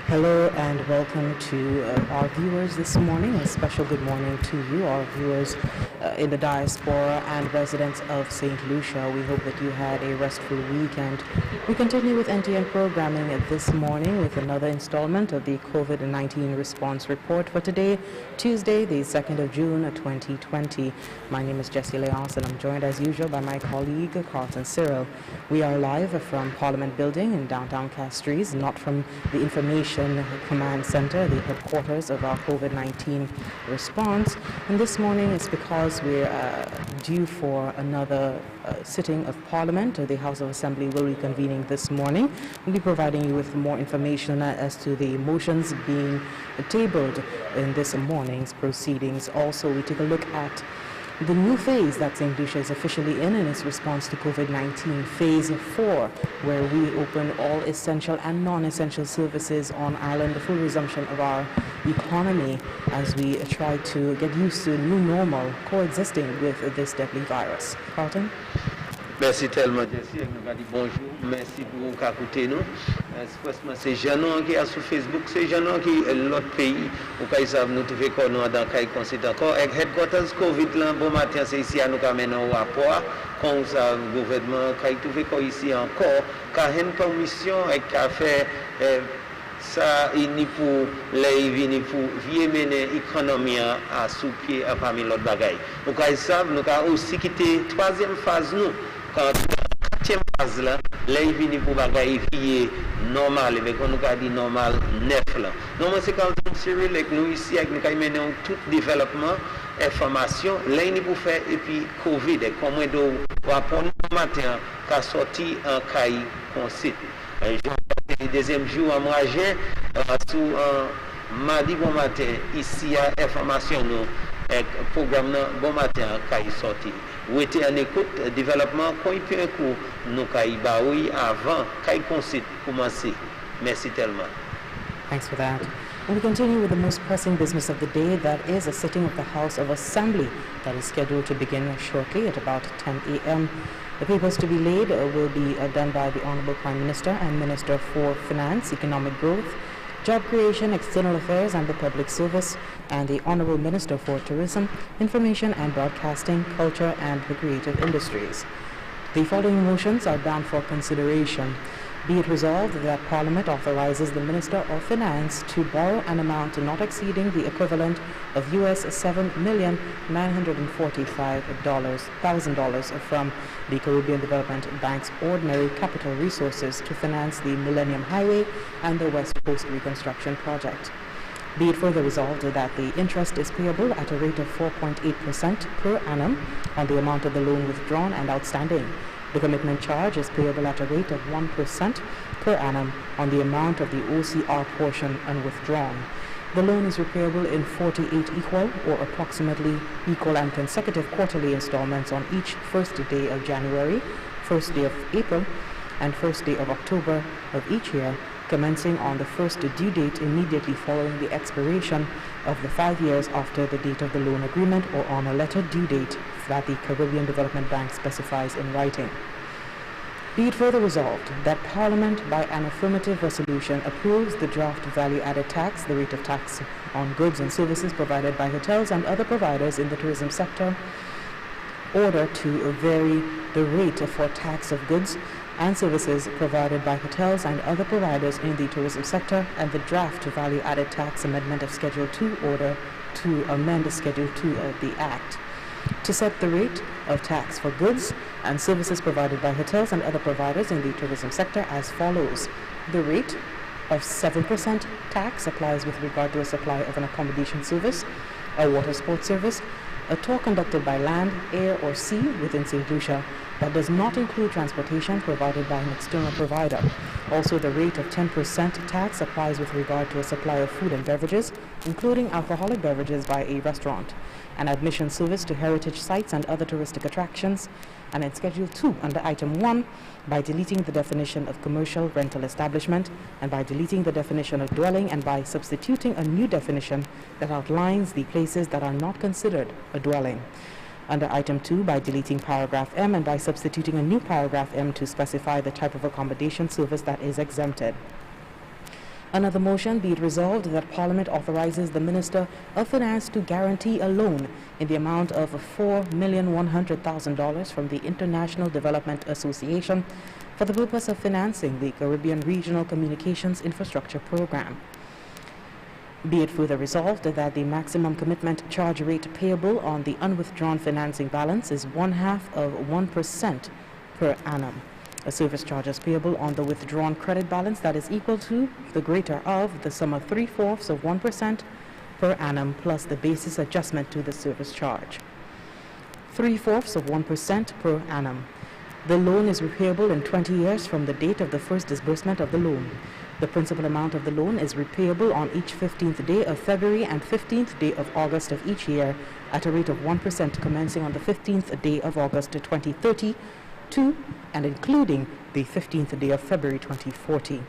Hello and welcome to our viewers this morning. A special good morning to you, our viewers in the diaspora and residents of St. Lucia. We hope that you had a restful weekend. We continue with NTN programming this morning with another installment of the COVID-19 response report for today, Tuesday, the 2nd of June, 2020. My name is Jessie Leonce and I'm joined as usual by my colleague, Carlton Cyril. We are live from Parliament Building in downtown Castries, not from the Information Command Center, the headquarters of our COVID-19 response. And this morning is because we're due for another sitting of Parliament. The House of Assembly will be convening this morning. We'll be providing you with more information as to the motions being tabled in this morning's proceedings. Also, we take a look at the new phase that St. Lucia is officially in its response to COVID-19, Phase 4, where we open all essential and non-essential services on Ireland, the full resumption of our economy as we try to get used to a new normal coexisting with this deadly virus. Carlton? Merci tellement, Jessie. Nous allons dire bonjour. Merci pour vous écouter nous. C'est Jeannon qui est sur Facebook, c'est Jeannon qui est l'autre pays. Où ils savent nous trouver qu'on nous dans quel conseil d'accord. Et headquarters Covid là, bon matin, c'est ici à nous amener un rapport. Comme ça, le gouvernement qui trouvé qu'on ici encore, car une permission et qu'a fait ça, il n'y pour les venir pour mener l'économie à sous-pied parmi l'autre bagaille. Où ils savent nous avons aussi quitté troisième phase nous. Quand la quatrième phase là, là il vient pour bagaille vie normal, avec on nous a dit normal neuf là. Normalement c'est quand Cyril avec nous ici avec nous qui menons tout développement, information, là il pour faire et puis Covid et comment de rapport matin qu'a sorti un cahier conseil. Le deuxième jour à Moagin sur mardi bon matin ici à information nous programme bon matin cahier sorti. Ou était en écoute développement quand il peut un coup nous cahier baoui avant cahier conseil commencer. Merci tellement. Thanks for that. And we continue with the most pressing business of the day, that is a sitting of the House of Assembly that is scheduled to begin shortly at about 10 a.m. The papers to be laid will be done by the Honourable Prime Minister and Minister for Finance, Economic Growth, Job Creation, External Affairs and the Public Service, and the Honourable Minister for Tourism, Information and Broadcasting, Culture and the Creative Industries. The following motions are down for consideration. Be it resolved that Parliament authorizes the Minister of Finance to borrow an amount not exceeding the equivalent of US $7,945,000 from the Caribbean Development Bank's ordinary capital resources to finance the Millennium Highway and the West Coast Reconstruction Project. Be it further resolved that the interest is payable at a rate of 4.8% per annum on the amount of the loan withdrawn and outstanding. The commitment charge is payable at a rate of 1% per annum on the amount of the OCR portion unwithdrawn. The loan is repayable in 48 equal or approximately equal and consecutive quarterly installments on each first day of January, first day of April, and first day of October of each year, commencing on the first due date immediately following the expiration of the 5 years after the date of the loan agreement or on a letter due date that the Caribbean Development Bank specifies in writing. Be it further resolved that Parliament, by an affirmative resolution, approves the draft value-added tax, the rate of tax on goods and services provided by hotels and other providers in the tourism sector, order to vary the rate for tax of goods and services provided by hotels and other providers in the tourism sector, and the draft value-added tax amendment of Schedule 2 order to amend Schedule 2 of the Act, to set the rate of tax for goods and services provided by hotels and other providers in the tourism sector as follows. The rate of 7% tax applies with regard to a supply of an accommodation service, a water sports service, a tour conducted by land, air or sea within St. Lucia that does not include transportation provided by an external provider. Also, the rate of 10% tax applies with regard to a supply of food and beverages, including alcoholic beverages by a restaurant, an admission service to heritage sites and other touristic attractions, and in Schedule 2 under Item 1 by deleting the definition of commercial rental establishment and by deleting the definition of dwelling and by substituting a new definition that outlines the places that are not considered a dwelling. Under Item 2 by deleting paragraph M and by substituting a new paragraph M to specify the type of accommodation service that is exempted. Another motion, be it resolved that Parliament authorizes the Minister of Finance to guarantee a loan in the amount of $4,100,000 from the International Development Association for the purpose of financing the Caribbean Regional Communications Infrastructure Program. Be it further resolved that the maximum commitment charge rate payable on the unwithdrawn financing balance is 0.5% per annum. A service charge is payable on the withdrawn credit balance that is equal to the greater of the sum of 0.75% per annum plus the basis adjustment to the service charge. 0.75% per annum. The loan is repayable in 20 years from the date of the first disbursement of the loan. The principal amount of the loan is repayable on each 15th day of February and 15th day of August of each year at a rate of 1% commencing on the 15th day of August 2030 and including the 15th day of February 2040.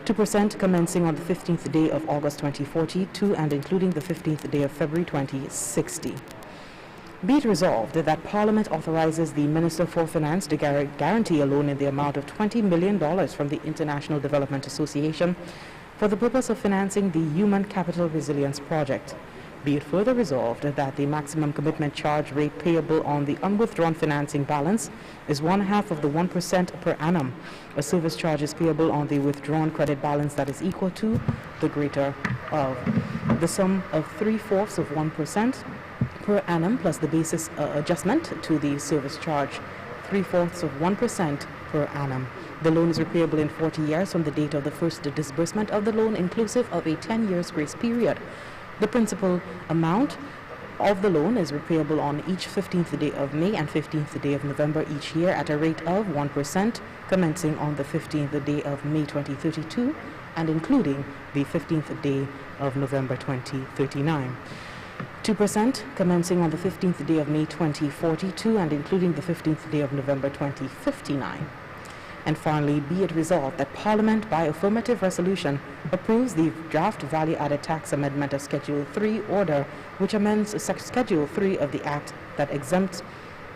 2% commencing on the 15th day of August 2040 and including the 15th day of February 2060. Be it resolved that Parliament authorizes the Minister for Finance to guarantee a loan in the amount of $20 million from the International Development Association for the purpose of financing the Human Capital Resilience Project. Be it further resolved that the maximum commitment charge rate payable on the unwithdrawn financing balance is 0.5% per annum. A service charge is payable on the withdrawn credit balance that is equal to the greater of the sum of 0.75% per annum plus the basis adjustment to the service charge, 0.75% per annum. The loan is repayable in 40 years from the date of the first disbursement of the loan, inclusive of a 10 years grace period. The principal amount of the loan is repayable on each 15th day of May and 15th day of November each year at a rate of 1%, commencing on the 15th day of May 2032 and including the 15th day of November 2039. 2% commencing on the 15th day of May 2042 and including the 15th day of November 2059. And finally, be it resolved that Parliament, by affirmative resolution, approves the draft value-added tax amendment of Schedule 3 order, which amends Schedule 3 of the Act that exempts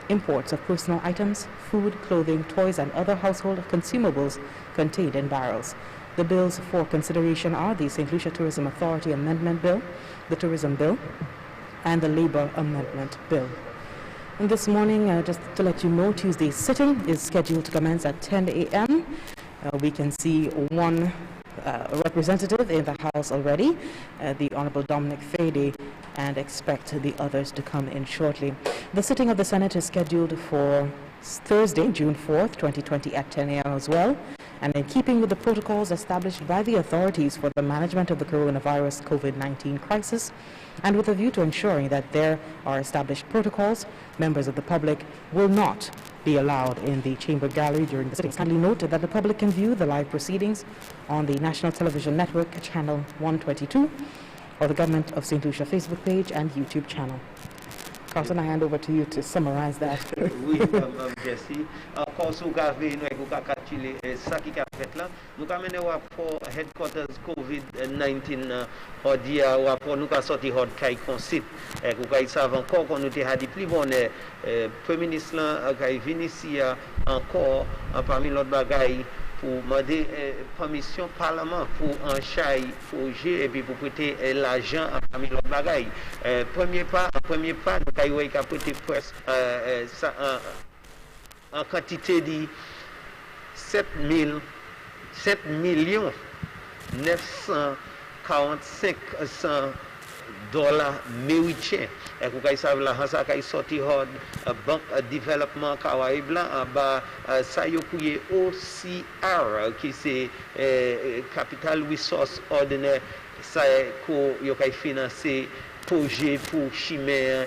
imports of personal items, food, clothing, toys, and other household consumables contained in barrels. The bills for consideration are the St. Lucia Tourism Authority Amendment Bill, the Tourism Bill, and the Labour Amendment Bill. And this morning, just to let you know, Tuesday's sitting is scheduled to commence at 10 a.m. We can see one representative in the House already, the Honorable Dominic Fede, and expect the others to come in shortly. The sitting of the Senate is scheduled for Thursday, June 4th, 2020 at 10 a.m. as well. And in keeping with the protocols established by the authorities for the management of the coronavirus COVID-19 crisis, and with a view to ensuring that there are established protocols, members of the public will not be allowed in the chamber gallery during the sittings. Kindly note that the public can view the live proceedings on the National Television Network, channel 122, or the Government of St. Lucia Facebook page and YouTube channel. Carlton, I hand over to you to summarize that. Oui, merci. Encore sous gavé, nous avons calculé ça qui a fait là. Nous avons mené rapport headquarters COVID-19 audia rapport nous avons sorti hot kai consit. Vous savez encore qu'on nous a dit plus bon Premier ministre là qui vient ici encore parmi l'autre bagaille pour demander permission parlement pour un chai projet et puis pour prêter l'argent parmi l'autre bagaille. Premier pas nous avons prêté presque en quantité de 7 millions 945 dollars américains. Et vous savez là, ça qui sorti hors banque développement Caraïbes là, ça y est OCR qui c'est Capital Resource Ordinaire, ça y est financé projet pour chimère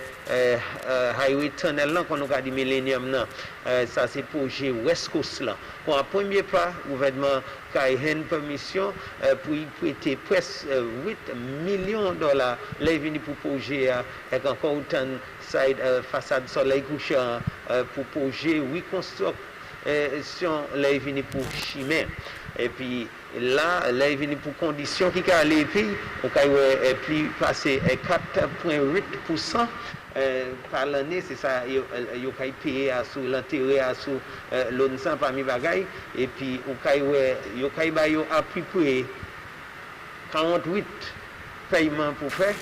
highway tunnel là qu'on a dit millennium là, ça c'est projet West Coast là. Pour un premier pas, le gouvernement a une permission pour y prêter presque 8 millions de dollars venu pour projet avec encore autant side façade soleil couchant pour projet reconstruction venu pour chimère. Et puis là, est venu pour conditions qui a les pays, on a plus passer 4,8% par l'année, c'est ça, il a payé sur l'intérêt, sur l'ONU parmi bagaille, et puis on a à peu près 48 paiements pour faire.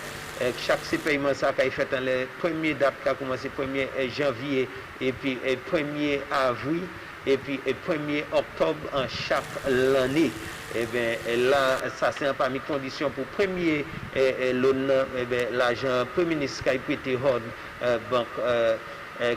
Chaque paiement ça qui est fait dans les premières dates qui a commencé 1er janvier et puis 1er avril et puis 1er octobre en chaque année. Et bien là, ça c'est parmi les conditions pour premier l'argent premier ministre qui a prêté banque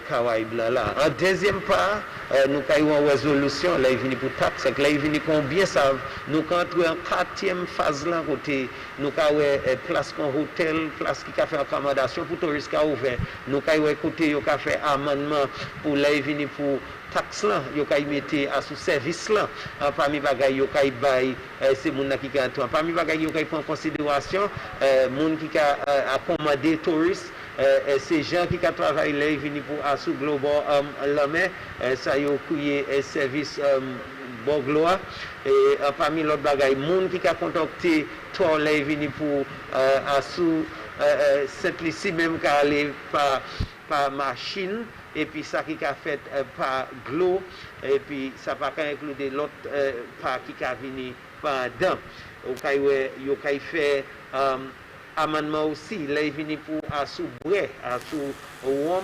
Caraïbes là. En deuxième part, nous avons une résolution, là il vient pour taxe, là il vient combien ça, nous entrons en quatrième phase là, côté, nous avons place qu'on hôtel, place qui a fait accommodation pour touristes qui a ouvert, nous avons côté qui a fait amendement pour là il vient pour taxe là, yo kay mette à sous service là, parmi bagay yo kay bay c'est moun qui ka entrer, parmi bagay yo kay prend en considération moun qui ka accommoder touristes, ces gens qui ka travaillent là venir pour sous global l'homme ça yo couiller service bon gloire et parmi l'autre bagay moun qui ka contacter toi là venir pour sous simplici même ka aller par machine. Et puis ça qui a fait par Glo, et puis ça pas inclure l'autre par qui a venu par dedans. Vous avez fait amendement aussi, là il venu pour sous Bré, sous Wom,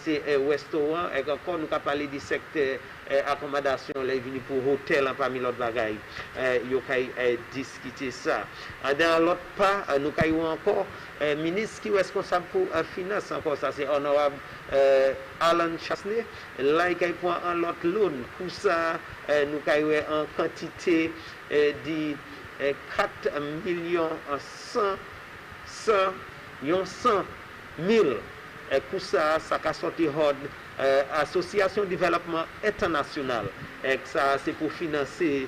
c'est restaurant, et encore nous avons parlé du secteur accommodation, là il venu pour hôtel parmi l'autre bagaille. Vous avez discuté ça. Dans l'autre part, nous avons encore ministre qui est responsable pour finance, encore ça c'est honorable Alan Chasney, là il prend un lot loan pour ça nous avons en quantité de 4 millions 100 000 pour ça a sorti association développement international et ça c'est pour financer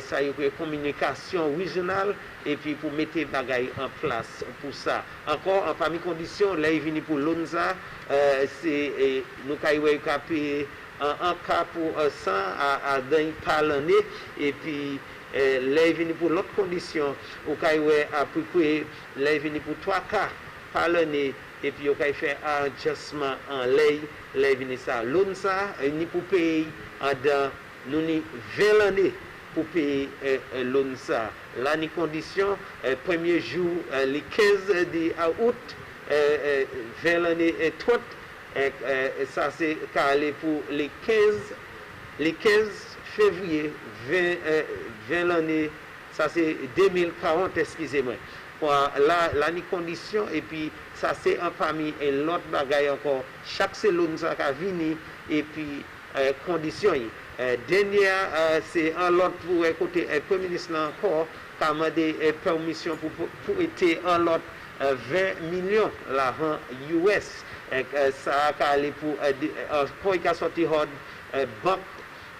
ça y a communication régionale et puis pour mettre les bagailles en place pour ça. Encore en parmi conditions, là il vient pour l'ONSA, c'est nous avons payé un cas pour 100 à par l'année et puis là il vient pour l'autre condition, nous avons à peu près là il vient pour 3 cas par l'année et puis on fait un adjustment en lait, là il vient ça. L'ONSA, ni pour payer dans nous ni 20 l'année pour payer l'ONSA. Là, les conditions, premier jour, les 15 août, 20 l'année et 30, ça c'est calé pour les 15 février, 20 l'année, ça c'est 2040, excusez-moi. Là, les conditions, et puis ça c'est un parmi et l'autre bagaille encore, chaque l'ONSA qui a venu, et puis conditions. Dernière, c'est un lot pour écouter le Premier ministre encore, qui a demandé permission pour être un lot 20 millions l'argent US. Ça a allé pour il a sorti banque,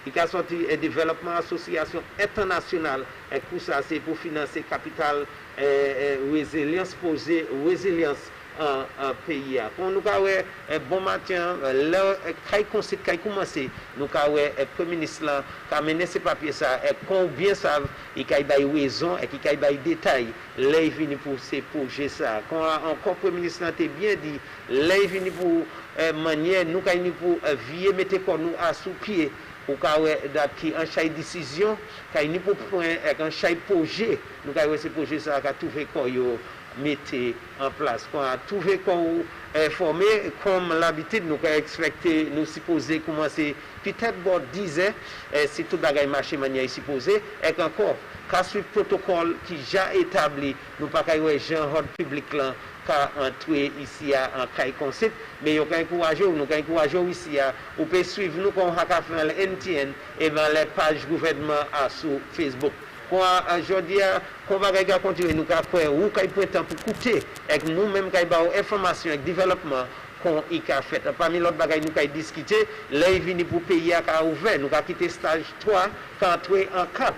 il a sorti développement association internationale. Et pour ça, c'est pour financer capital résilience résilience en pays. Quand nous avons un bon matin, quand il commence, nous avons un Premier ministre qui a mené ces papiers, et combien ça, il a eu raison et qu'il a eu des détails, là il vient pour ces projets. Quand encore le Premier ministre a bien dit, là il vient pour manière, nous avons pour vier, mettre nous à sous-pied. Ou qui en chaque décision, quand il pour prendre un chaque projet, nous avons ces projets ça qui a trouvé qu'on mettre en place. Quand a trouvé qu'on formé comme l'habitude, nous avons expecté, nous supposer commencer peut-être bon 10 ans, si tout bagaille marché manière supposé, et encore, qu'à suivre le protocole qui est déjà établi, nous pas qu'à les gens public là qu'à entrer ici en caille concept, mais nous encourageons ici ou peut suivre nous comme on fait le NTN et dans les pages gouvernement sur Facebook. Aujourd'hui, on va continuer nous faire ou qu'il peut temps pour coûter avec nous même qu'il y a information et développement qu'on a fait. Parmi l'autre bagaille nous avons discuté, là il vient pour payer à ouvert, nous avons quitté stage 3, quand entrer en 4.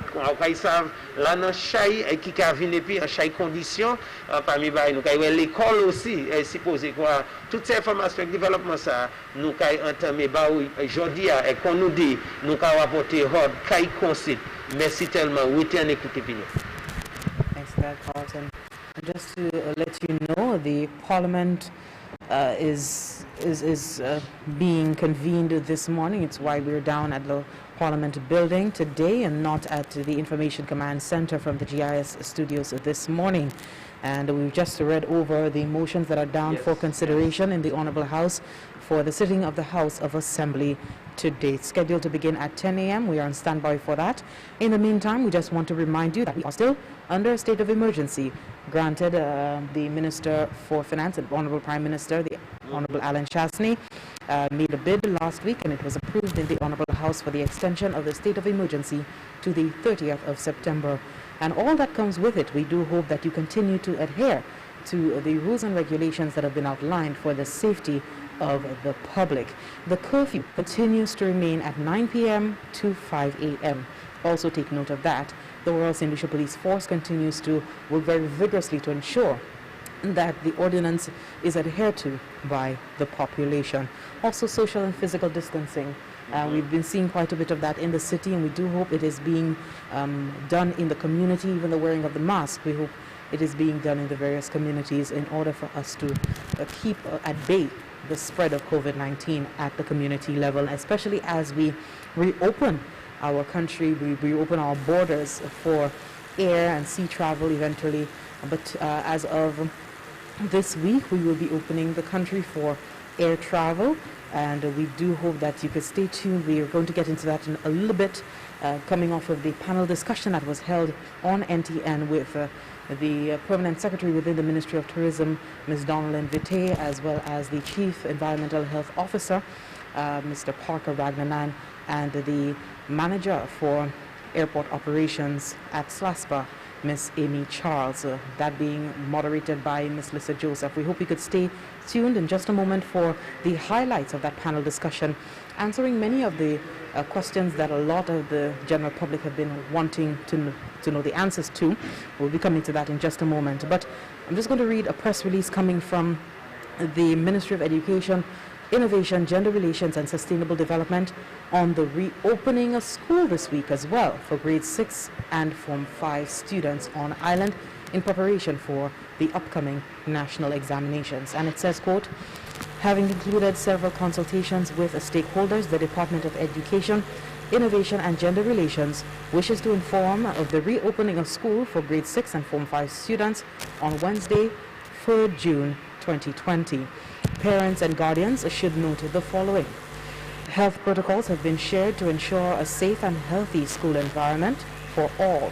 Ils savent là dans chaque qui a venu puis en chaque condition, parmi nous avons l'école aussi, supposé quoi. Toutes ces informations et développement ça, nous avons entamé aujourd'hui et qu'on nous dit, nous avons apporté hors caille concept. Merci tellement. Oui, tu en écoute opinion. Thanks for that, Carlton. And just to let you know, the Parliament is being convened this morning. It's why we're down at the Parliament building today and not at the Information Command Center from the GIS studios this morning. And we've just read over the motions that are down for consideration in the Honorable House for the sitting of the House of Assembly today. It's scheduled to begin at 10 a.m. We are on standby for that. In the meantime, we just want to remind you that we are still under a state of emergency. Granted, the Minister for Finance and Honorable Prime Minister, the Honorable Alan Chasney, made a bid last week, and it was approved in the Honorable House for the extension of the state of emergency to the 30th of September. And all that comes with it, we do hope that you continue to adhere to the rules and regulations that have been outlined for the safety of the public. The curfew continues to remain at 9 p.m. to 5 a.m. Also take note of that. The Royal St. Lucia Police Force continues to work very vigorously to ensure that the ordinance is adhered to by the population. Also social and physical distancing. We've been seeing quite a bit of that in the city, and we do hope it is being done in the community. Even the wearing of the mask, we hope it is being done in the various communities in order for us to keep at bay the spread of COVID-19 at the community level, especially as we reopen our country, we reopen our borders for air and sea travel eventually. But as of this week, we will be opening the country for air travel, and we do hope that you could stay tuned. We are going to get into that in a little bit, coming off of the panel discussion that was held on NTN with the Permanent Secretary within the Ministry of Tourism, Ms. Donalyn Vite, as well as the Chief Environmental Health Officer, Mr. Parker Ragnanan, and the Manager for Airport Operations at SLASPA, Miss Amy Charles, that being moderated by Miss Lisa Joseph. We hope you could stay tuned in just a moment for the highlights of that panel discussion, answering many of the questions that a lot of the general public have been wanting to know the answers to. We'll be coming to that in just a moment. But I'm just going to read a press release coming from the Ministry of Education, Innovation, Gender Relations and Sustainable Development on the reopening of school this week as well for grade 6 and Form 5 students on island in preparation for the upcoming national examinations. And it says, quote, having concluded several consultations with stakeholders, the Department of Education, Innovation and Gender Relations wishes to inform of the reopening of school for grade 6 and Form 5 students on Wednesday, 3rd June 2020. Parents and guardians should note the following. Health protocols have been shared to ensure a safe and healthy school environment for all.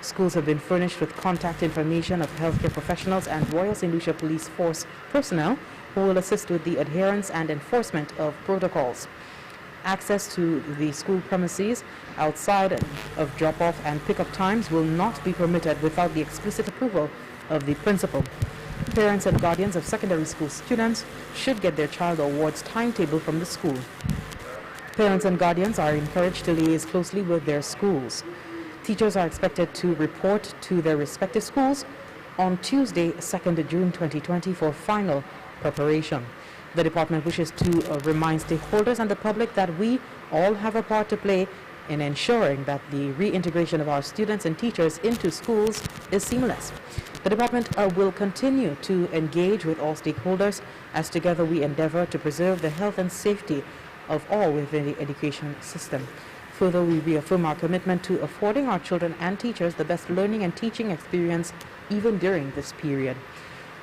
Schools have been furnished with contact information of healthcare professionals and Royal St. Lucia Police Force personnel who will assist with the adherence and enforcement of protocols. Access to the school premises outside of drop-off and pick-up times will not be permitted without the explicit approval of the principal. Parents and guardians of secondary school students should get their child or ward's timetable from the school. Parents and guardians are encouraged to liaise closely with their schools. Teachers are expected to report to their respective schools on Tuesday, 2nd June 2020 for final preparation. The department wishes to remind stakeholders and the public that we all have a part to play in ensuring that the reintegration of our students and teachers into schools is seamless. The department will continue to engage with all stakeholders as together we endeavor to preserve the health and safety of all within the education system. Further, we reaffirm our commitment to affording our children and teachers the best learning and teaching experience even during this period.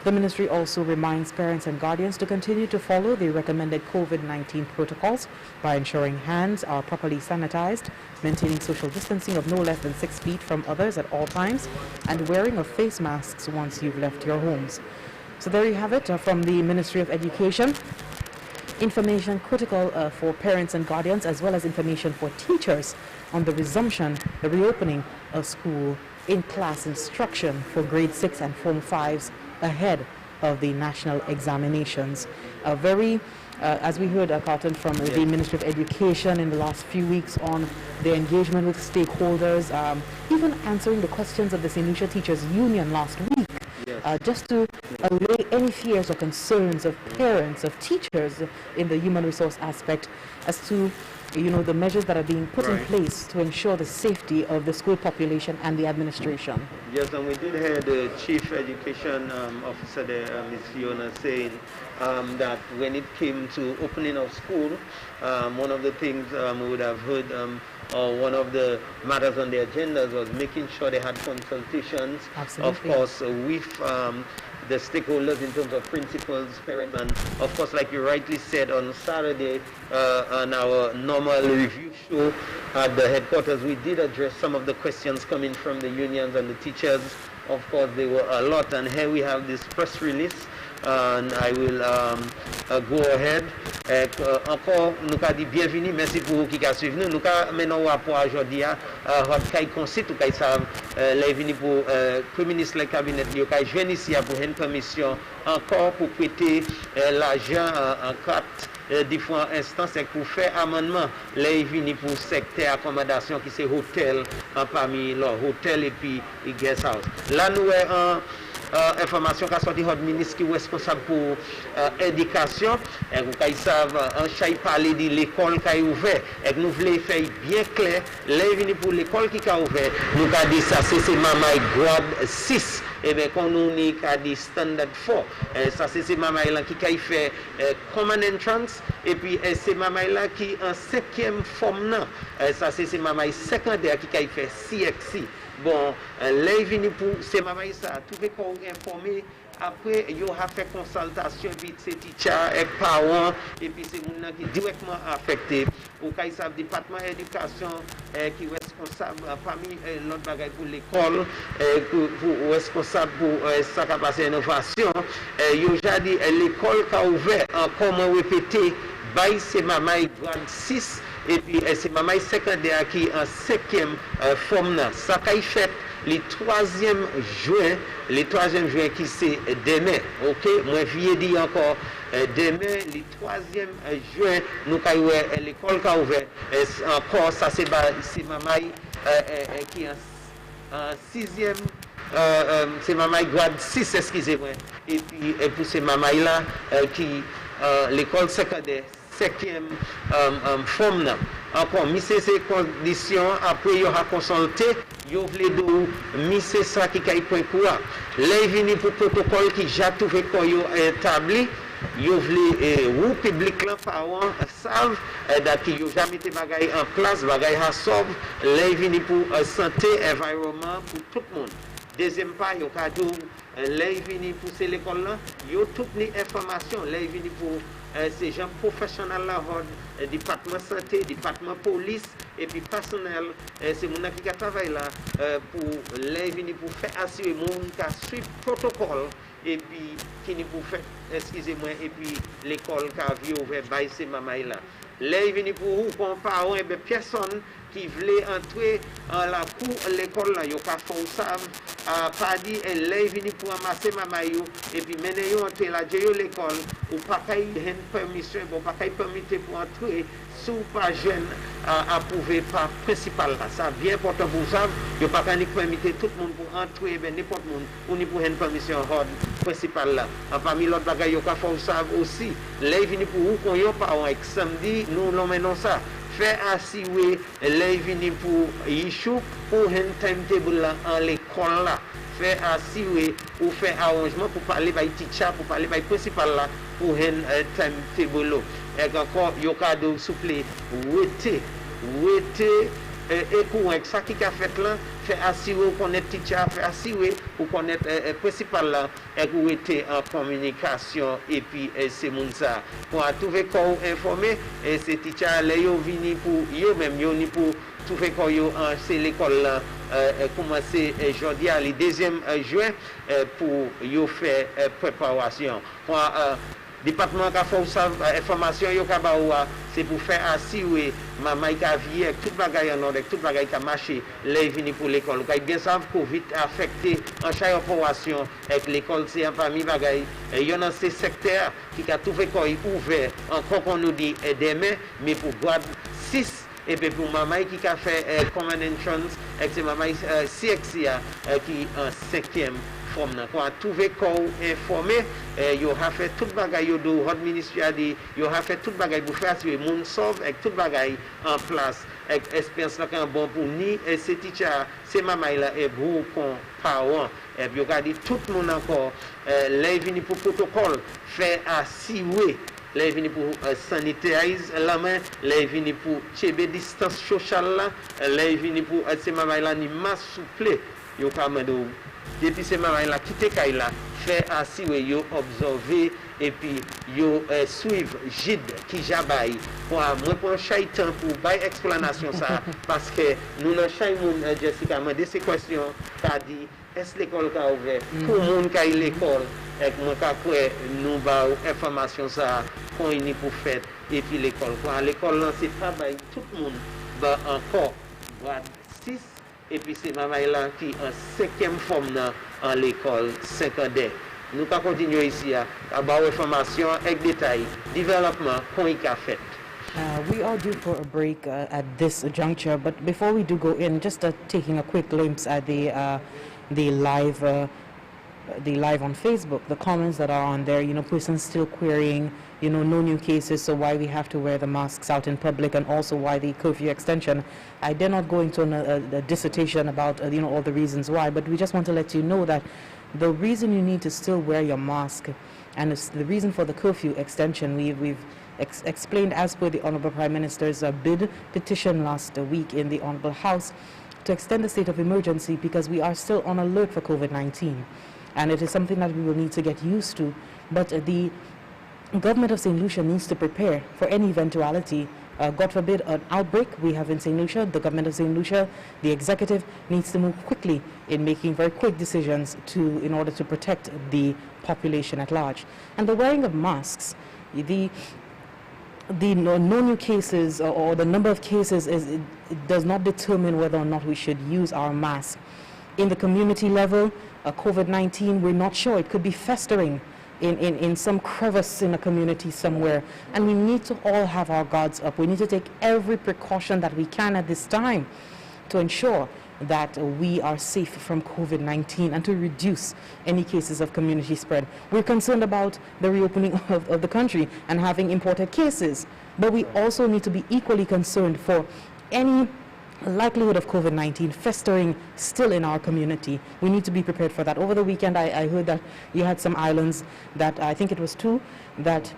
The ministry also reminds parents and guardians to continue to follow the recommended COVID-19 protocols by ensuring hands are properly sanitized, maintaining social distancing of no less than 6 feet from others at all times, and wearing of face masks once you've left your homes. So there you have it from the Ministry of Education. Information critical for parents and guardians, as well as information for teachers on the reopening of school in class instruction for grade 6 and Form 5s ahead of the national examinations. As we heard, Carlton, from the Ministry of Education in the last few weeks on their engagement with stakeholders, even answering the questions of the St. Lucia Teachers Union last week, just to allay any fears or concerns of parents, of teachers in the human resource aspect as to the measures that are being put in Right. place to ensure the safety of the school population and the administration. Yes, and we did hear the Chief Education Officer there, Ms. Fiona, saying that when it came to opening of school, one of the things we would have heard, or one of the matters on the agendas was making sure they had consultations, Absolutely. of course, with the stakeholders in terms of principals, parents, and of course, like you rightly said, on Saturday, on our normal review show at the headquarters, we did address some of the questions coming from the unions and the teachers. Of course, there were a lot, and here we have this press release, and I will go ahead. Encore, nous avons dit bienvenue, merci pour vous qui avez suivi nous. Nous avons maintenant rapport aujourd'hui à Hotkai Concite, ou savent, les venus pour le Premier ministre le cabinet, nous avons joué ici pour une permission encore pour prêter l'argent en quatre différentes instances et pour faire amendement les venus pour secteur accommodation qui c'est hôtel parmi leurs hôtels et puis guest house. Là nous avons information qu'a sorti le ministre qui est responsable pour éducation et vous savez en chaque parler de l'école qui est ouverte et nous voulons faire bien clair les venus pour l'école qui est ouverte nous avons dit ça c'est maman grade 6 et bien quand nous avons dit standard 4 ça c'est maman là qui a fait common entrance et puis c'est maman là qui en 5e forme ça c'est maman secondaire qui a fait CXC. Bon, les venus pour ces mamans ça, tout fait qu'on informer. Après, ils ont fait consultation avec ces teachers et parents, et puis c'est gens qui sont directement affectés. Au cas où le département de l'éducation qui est responsable parmi l'autre bagaille pour l'école, pour responsable pour sa capacité d'innovation, ils ont déjà dit l'école qui a ouvert, comment répéter, c'est maman grade 6. Et puis c'est maman secondaire qui est en 5e forme. Ça a fait le 3e juin qui c'est demain. Ok, moi je dis encore demain, le 3e juin, nous avons l'école qui a ouvert. Encore, ça c'est maman qui est en 6e. C'est maman grade 6, excusez-moi. Et puis pour ces mamans là qui l'école secondaire. 5e forme. Encore, mis ces conditions, après, il y aura consulté, il y a mis ça qui est point courant. Les venus pour le protocole qui j'ai trouvé qu'on a établi, il y a le public, les parents savent qu'ils n'ont jamais été en place, bagaille à sauver, les venus pour santé, environnement, pour tout le monde. Deuxième part, il y a les venus pour l'école là, il y a toutes les informations, les venus pour ces gens professionnels là, département santé, département police et puis personnel, c'est mon qui travaille là pour les venir pour faire assurer mon qui suit protocole et puis qui nous pour faire excusez-moi et puis l'école qui a vu ouvert by ces maman là. Les venir pour vous comme parents et bien personne qui voulait entrer dans la cour l'école là, yo pas font ça pas dit les venir pour ramasser maman et puis mener yo entrer la l'école ou pas une permission bon pas permettre pour entrer sous pas jeune approuvé par principal là ça bien important pour ça yo pas permettre tout le monde pour entrer ben n'importe monde ou ni pour une permission hors principal là parmi l'autre bagaille yo pas font ça aussi les venir pour ou qu'on yo pas samedi nous l'emmenons ça faire assurer les venir pour issue pour un timetable là en l'école là faire assurer ou faire arrangement pour parler avec teacher pour parler avec principal là pour un timetable et encore yo cadeau souple wete et pour ça qui a fait là faire assurer qu'on est teacher faire assurer ou qu'on est principal là et pour être en communication et puis c'est moun ça pour trouver qu'on informer et ces teacher là yo vini pour yo même yo ni pour trouver qu'on yo c'est l'école là commencer aujourd'hui le 2e juin pour yo faire préparation pour département qui a fait ça information yo ka ba c'est pour faire assurer maman qui a vie avec toute bagaille en ordre toute bagaille qui a marché les venir pour l'école vous bien savent Covid affecté en chaque opération avec l'école c'est un parmi bagaille il y en a ces secteurs qui a trouvé qu'on ouvert encore qu'on nous dit demain mais pour grade 6 et puis pour maman qui a fait common entrance avec ses maman CXC qui en 5e forme nan kwa trouver corps informé yo a fait tout bagay yo do hot ministry a dit yo a fait tout bagay pour faire assurer moun sauve avec tout bagay en place avec expérience là kan bon pour ni ces teacher c'est maman là et gros kon parents et puis yo a dit tout monde encore les vini pour protocole fait assurer les vini pour sanitize la main les vini pour chebe distance sociale là les vini pour ces maman là ni masse souple yo ka mando depuis ces maman là quitter kay là fait assurer yo observer et puis yo suivre guide qui jabay pour moi pour chaitan pour bail explanation ça parce que nous dans chaque monde Jessica m'a des questions qu'a dit est-ce l'école qu'a ouvert pour monde qui l'école et moi qu'a quoi nous ba information ça qu'on est pour faire et puis l'école quoi l'école là c'est travail tout le monde va encore grade 6 et puis c'est maman là qui en 5e forme en l'école secondaire. Nous allons continuer ici à avoir information avec détail, développement qu'on y a fait. We are due for a break at this juncture, but before we do go in, just taking a quick glimpse at the live on Facebook, the comments that are on there, you know, persons still querying, you know, no new cases, so why we have to wear the masks out in public, and also why the curfew extension. I dare not go into a dissertation about, you know, all the reasons why, but we just want to let you know that the reason you need to still wear your mask, and it's the reason for the curfew extension, we've explained as per the Honorable Prime Minister's bid petition last week in the Honorable House to extend the state of emergency because we are still on alert for COVID-19. And it is something that we will need to get used to. But the government of St. Lucia needs to prepare for any eventuality. God forbid an outbreak we have in St. Lucia. The government of St. Lucia, the executive, needs to move quickly in making very quick decisions in order to protect the population at large. And the wearing of masks, the no new cases or the number of cases it does not determine whether or not we should use our mask. In the community level, COVID-19, we're not sure. It could be festering in some crevice in a community somewhere. And we need to all have our guards up. We need to take every precaution that we can at this time to ensure that we are safe from COVID-19 and to reduce any cases of community spread. We're concerned about the reopening of the country and having imported cases, but we also need to be equally concerned for any likelihood of COVID-19 festering still in our community. We need to be prepared for that. Over the weekend, I heard that you had some islands that, I think it was 2, that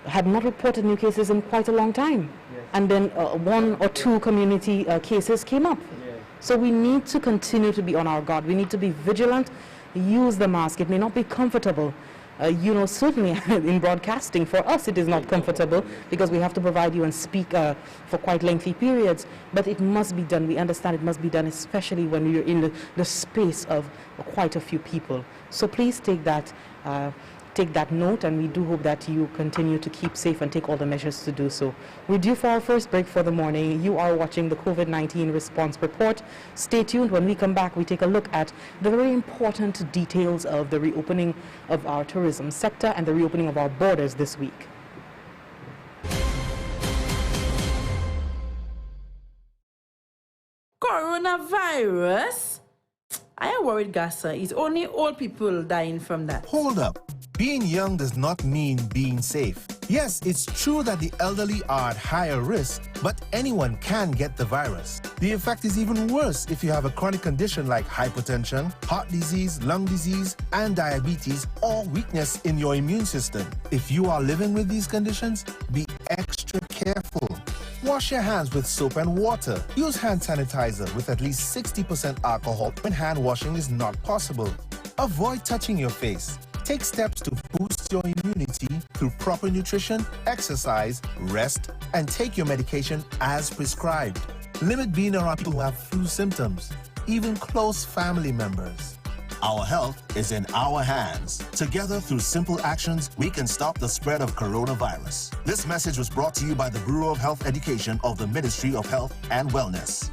had not reported new cases in quite a long time. Yes. And then 1 or 2 community cases came up. Yes. So we need to continue to be on our guard. We need to be vigilant, use the mask. It may not be comfortable. You know, certainly in broadcasting, for us it is not comfortable because we have to provide you and speak for quite lengthy periods, but it must be done. We understand it must be done, especially when you're in the space of quite a few people. So please take that note, and we do hope that you continue to keep safe and take all the measures to do so. We're due for our first break for the morning. You are watching the COVID-19 response report. Stay tuned. When we come back, we take a look at the very important details of the reopening of our tourism sector and the reopening of our borders this week. Coronavirus? I am worried, Gassa. It's only old people dying from that. Hold up. Being young does not mean being safe. Yes, it's true that the elderly are at higher risk, but anyone can get the virus. The effect is even worse if you have a chronic condition like hypertension, heart disease, lung disease, and diabetes, or weakness in your immune system. If you are living with these conditions, be extra careful. Wash your hands with soap and water. Use hand sanitizer with at least 60% alcohol when hand washing is not possible. Avoid touching your face. Take steps to boost your immunity through proper nutrition, exercise, rest, and take your medication as prescribed. Limit being around people who have flu symptoms, even close family members. Our health is in our hands. Together, through simple actions, we can stop the spread of coronavirus. This message was brought to you by the Bureau of Health Education of the Ministry of Health and Wellness.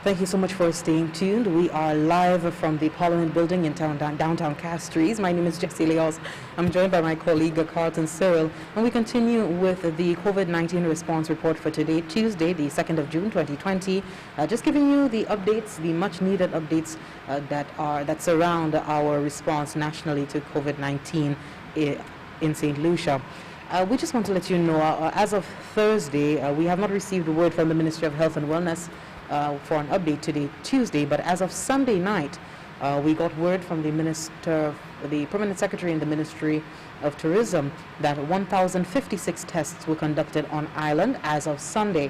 Thank you so much for staying tuned. We are live from the Parliament building in downtown Castries. My name is Jessie Leos. I'm joined by my colleague Carlton Cyril, and we continue with the COVID-19 response report for today, Tuesday, the 2nd of June, 2020. Just giving you the updates, the much-needed updates that surround our response nationally to COVID-19 in St. Lucia. We just want to let you know, as of Thursday, we have not received word from the Ministry of Health and Wellness for an update today, Tuesday, but as of Sunday night, we got word from the Permanent Secretary in the Ministry of Tourism that 1,056 tests were conducted on island as of Sunday.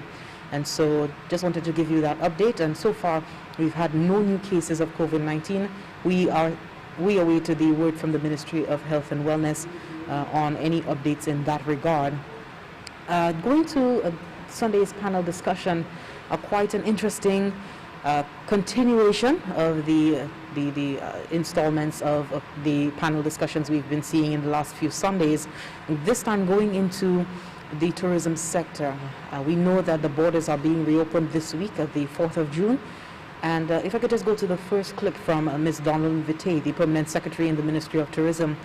And so just wanted to give you that update. And so far, we've had no new cases of COVID-19. We await the word from the Ministry of Health and Wellness on any updates in that regard. Going to Sunday's panel discussion, quite an interesting continuation of the installments of the panel discussions we've been seeing in the last few Sundays. This time going into the tourism sector. We know that the borders are being reopened this week, the 4th of June. And if I could just go to the first clip from Ms. Donald Vite, the Permanent Secretary in the Ministry of Tourism,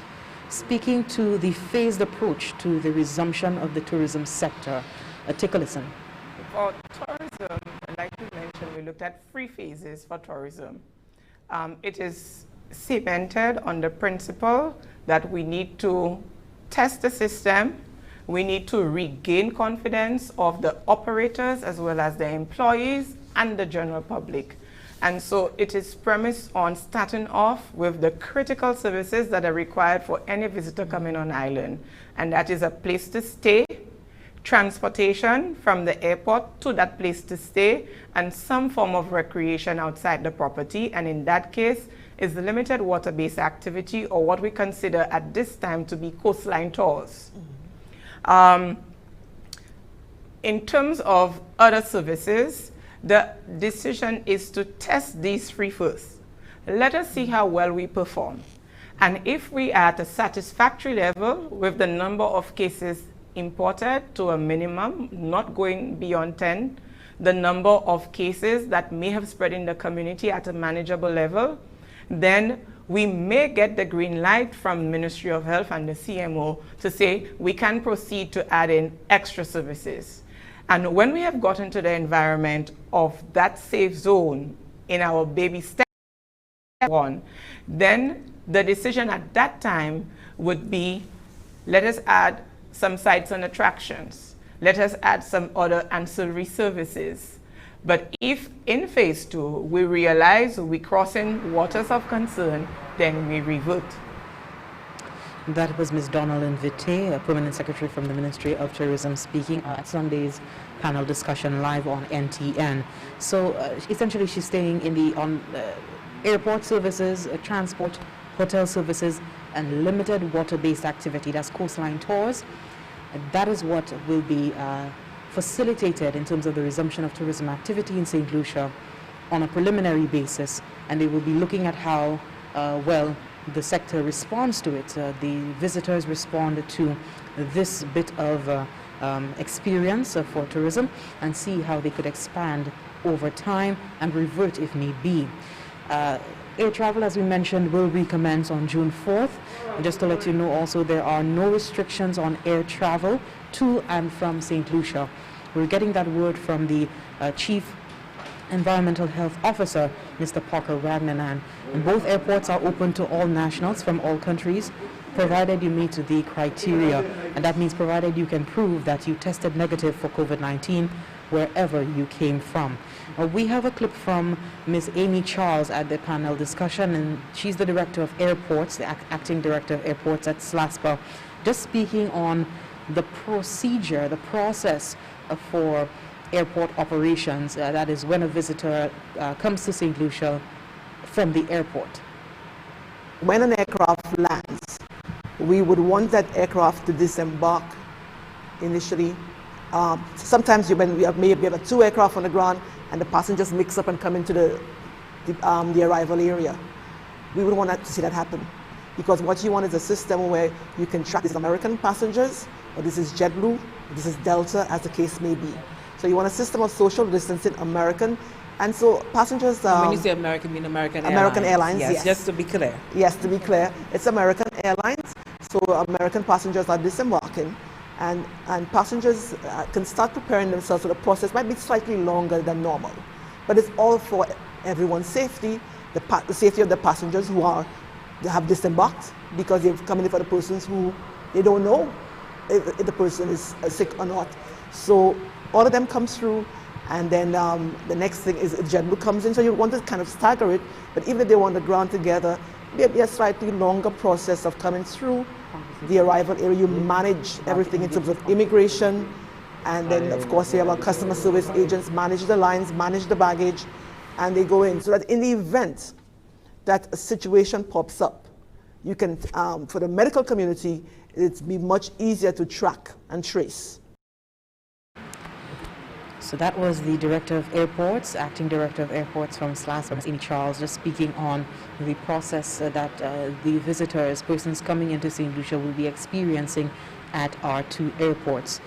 speaking to the phased approach to the resumption of the tourism sector. Take a listen. For tourism, like you mentioned, we looked at 3 phases for tourism. It is cemented on the principle that we need to test the system, we need to regain confidence of the operators as well as the employees and the general public. And so it is premised on starting off with the critical services that are required for any visitor coming on island. And that is a place to stay, transportation from the airport to that place to stay, and some form of recreation outside the property. And in that case, is the limited water-based activity, or what we consider at this time to be coastline tours. In terms of other services, the decision is to test these 3 first. Let us see how well we perform. And if we are at a satisfactory level with the number of cases imported to a minimum, not going beyond 10, the number of cases that may have spread in the community at a manageable level, then we may get the green light from Ministry of Health and the CMO to say we can proceed to add in extra services. And when we have gotten to the environment of that safe zone in our baby step 1, then the decision at that time would be, let us add some sites and attractions. Let us add some other ancillary services. But if in phase 2 we realize we're crossing waters of concern, then we revert. That was Ms. Donald Vite, a Permanent Secretary from the Ministry of Tourism, speaking at Sunday's panel discussion live on NTN. So essentially she's staying in on airport services, transport, hotel services, and limited water-based activity. That's coastline tours. That is what will be facilitated in terms of the resumption of tourism activity in St. Lucia on a preliminary basis, and they will be looking at how well the sector responds to it. The visitors respond to this bit of experience for tourism and see how they could expand over time and revert if need be. Air travel, as we mentioned, will recommence on June 4th. And just to let you know also, there are no restrictions on air travel to and from St. Lucia. We're getting that word from the Chief Environmental Health Officer, Mr. Parker Ragnanan. And both airports are open to all nationals from all countries, provided you meet the criteria. And that means provided you can prove that you tested negative for COVID-19 wherever you came from. We have a clip from Ms. Amy Charles at the panel discussion, and she's the Director of Airports, the Acting Director of Airports at SLASPA, just speaking on the procedure, the process for airport operations, that is when a visitor comes to St. Lucia from the airport. When an aircraft lands, we would want that aircraft to disembark initially. Sometimes we have 2 aircraft on the ground and the passengers mix up and come into the arrival area. We would want to see that happen, because what you want is a system where you can track these American passengers, or this is JetBlue, or this is Delta, as the case may be. So you want a system of social distancing American And so passengers... when you say American, you mean American Airlines, yes. yes. Just to be clear. Yes, to be clear, it's American Airlines. So American passengers are disembarking, and passengers can start preparing themselves for the process. Might be slightly longer than normal, but it's all for everyone's safety, the safety of the passengers they have disembarked, because they've come in for the persons who they don't know if the person is sick or not. So all of them comes through, and then the next thing is the general comes in. So you want to kind of stagger it, but even if they want the ground together, there'll be a slightly longer process of coming through the arrival area. You manage everything in terms of immigration, and then of course you have our customer service agents manage the lines, manage the baggage, and they go in. So that in the event that a situation pops up, you can, for the medical community, it'd be much easier to track and trace. So that was the Director of Airports, Acting Director of Airports from SLAS, Amy Charles, just speaking on the process that the visitors, persons coming into St. Lucia, will be experiencing at our two airports.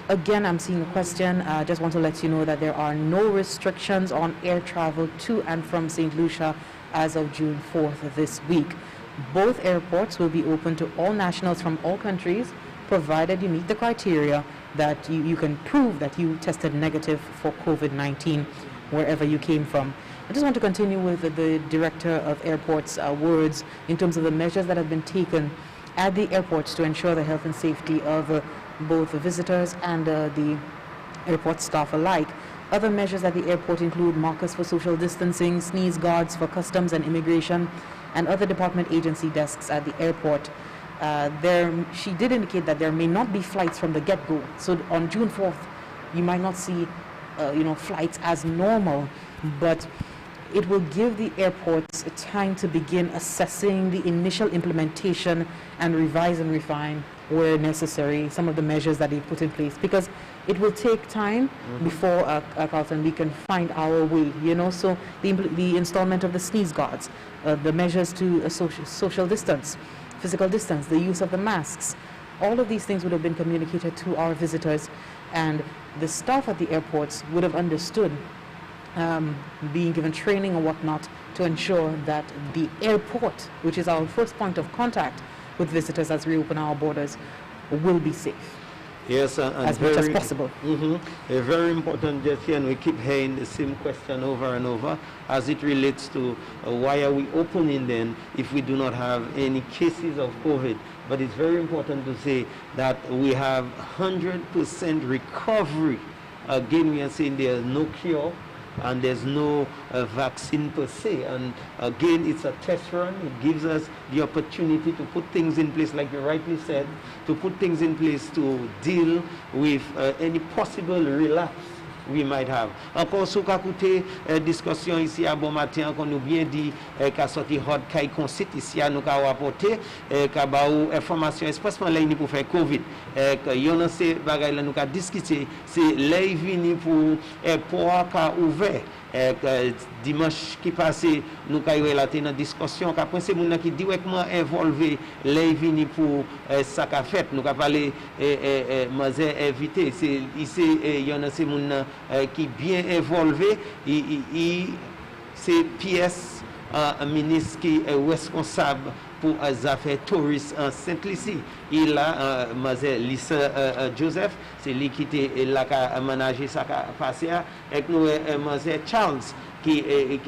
Again, I'm seeing a question. I just want to let you know that there are no restrictions on air travel to and from St. Lucia as of June 4th this week. Both airports will be open to all nationals from all countries, provided you meet the criteria that you can prove that you tested negative for COVID-19 wherever you came from. I just want to continue with the Director of Airports' words in terms of the measures that have been taken at the airports to ensure the health and safety of both the visitors and the airport staff alike. Other measures at the airport include markers for social distancing, sneeze guards for customs and immigration, and other department agency desks at the airport. She did indicate that there may not be flights from the get-go. So on June 4th, you might not see, flights as normal, but it will give the airports time to begin assessing the initial implementation and revise and refine where necessary some of the measures that they put in place, because it will take time before Carlton, we can find our way, so the installment of the sneeze guards, the measures to social distance, physical distance, the use of the masks, all of these things would have been communicated to our visitors, and the staff at the airports would have understood, being given training or whatnot, to ensure that the airport, which is our first point of contact with visitors as we open our borders, will be safe. Yes, and as much as possible. Very important, Jesse, and we keep hearing the same question over and over as it relates to why are we opening then if we do not have any cases of COVID. But it's very important to say that we have 100% recovery. Again, we are saying there's no cure and there's no vaccine per se. And again, it's a test run. It gives us the opportunity to put things in place, like you rightly said, to put things in place to deal with any possible relapse we might have. Encore sous ka coûté discussion ici à bon matin qu'on nous bien dit qu'a sorti hot kai concite ici à nous ka rapporter qu'a ba ou information expressement là pour faire Covid yon c'est bagay là nous ka discuter c'est là vini pour airport ka ouvert dimanche qui passé nous ka relater dans discussion qu'après c'est moun qui directement involvé là vini pour ça qu'a fait nous ka parler mazer invité c'est ici yon c'est moun qui bien involvé, c'est pièce un ministre qui est responsable pour les affaires touristes en Saint-Lucie. Il a Mazer Lisa Joseph, c'est lui qui était là qui managé ça passé avec nous Mazer Charles qui est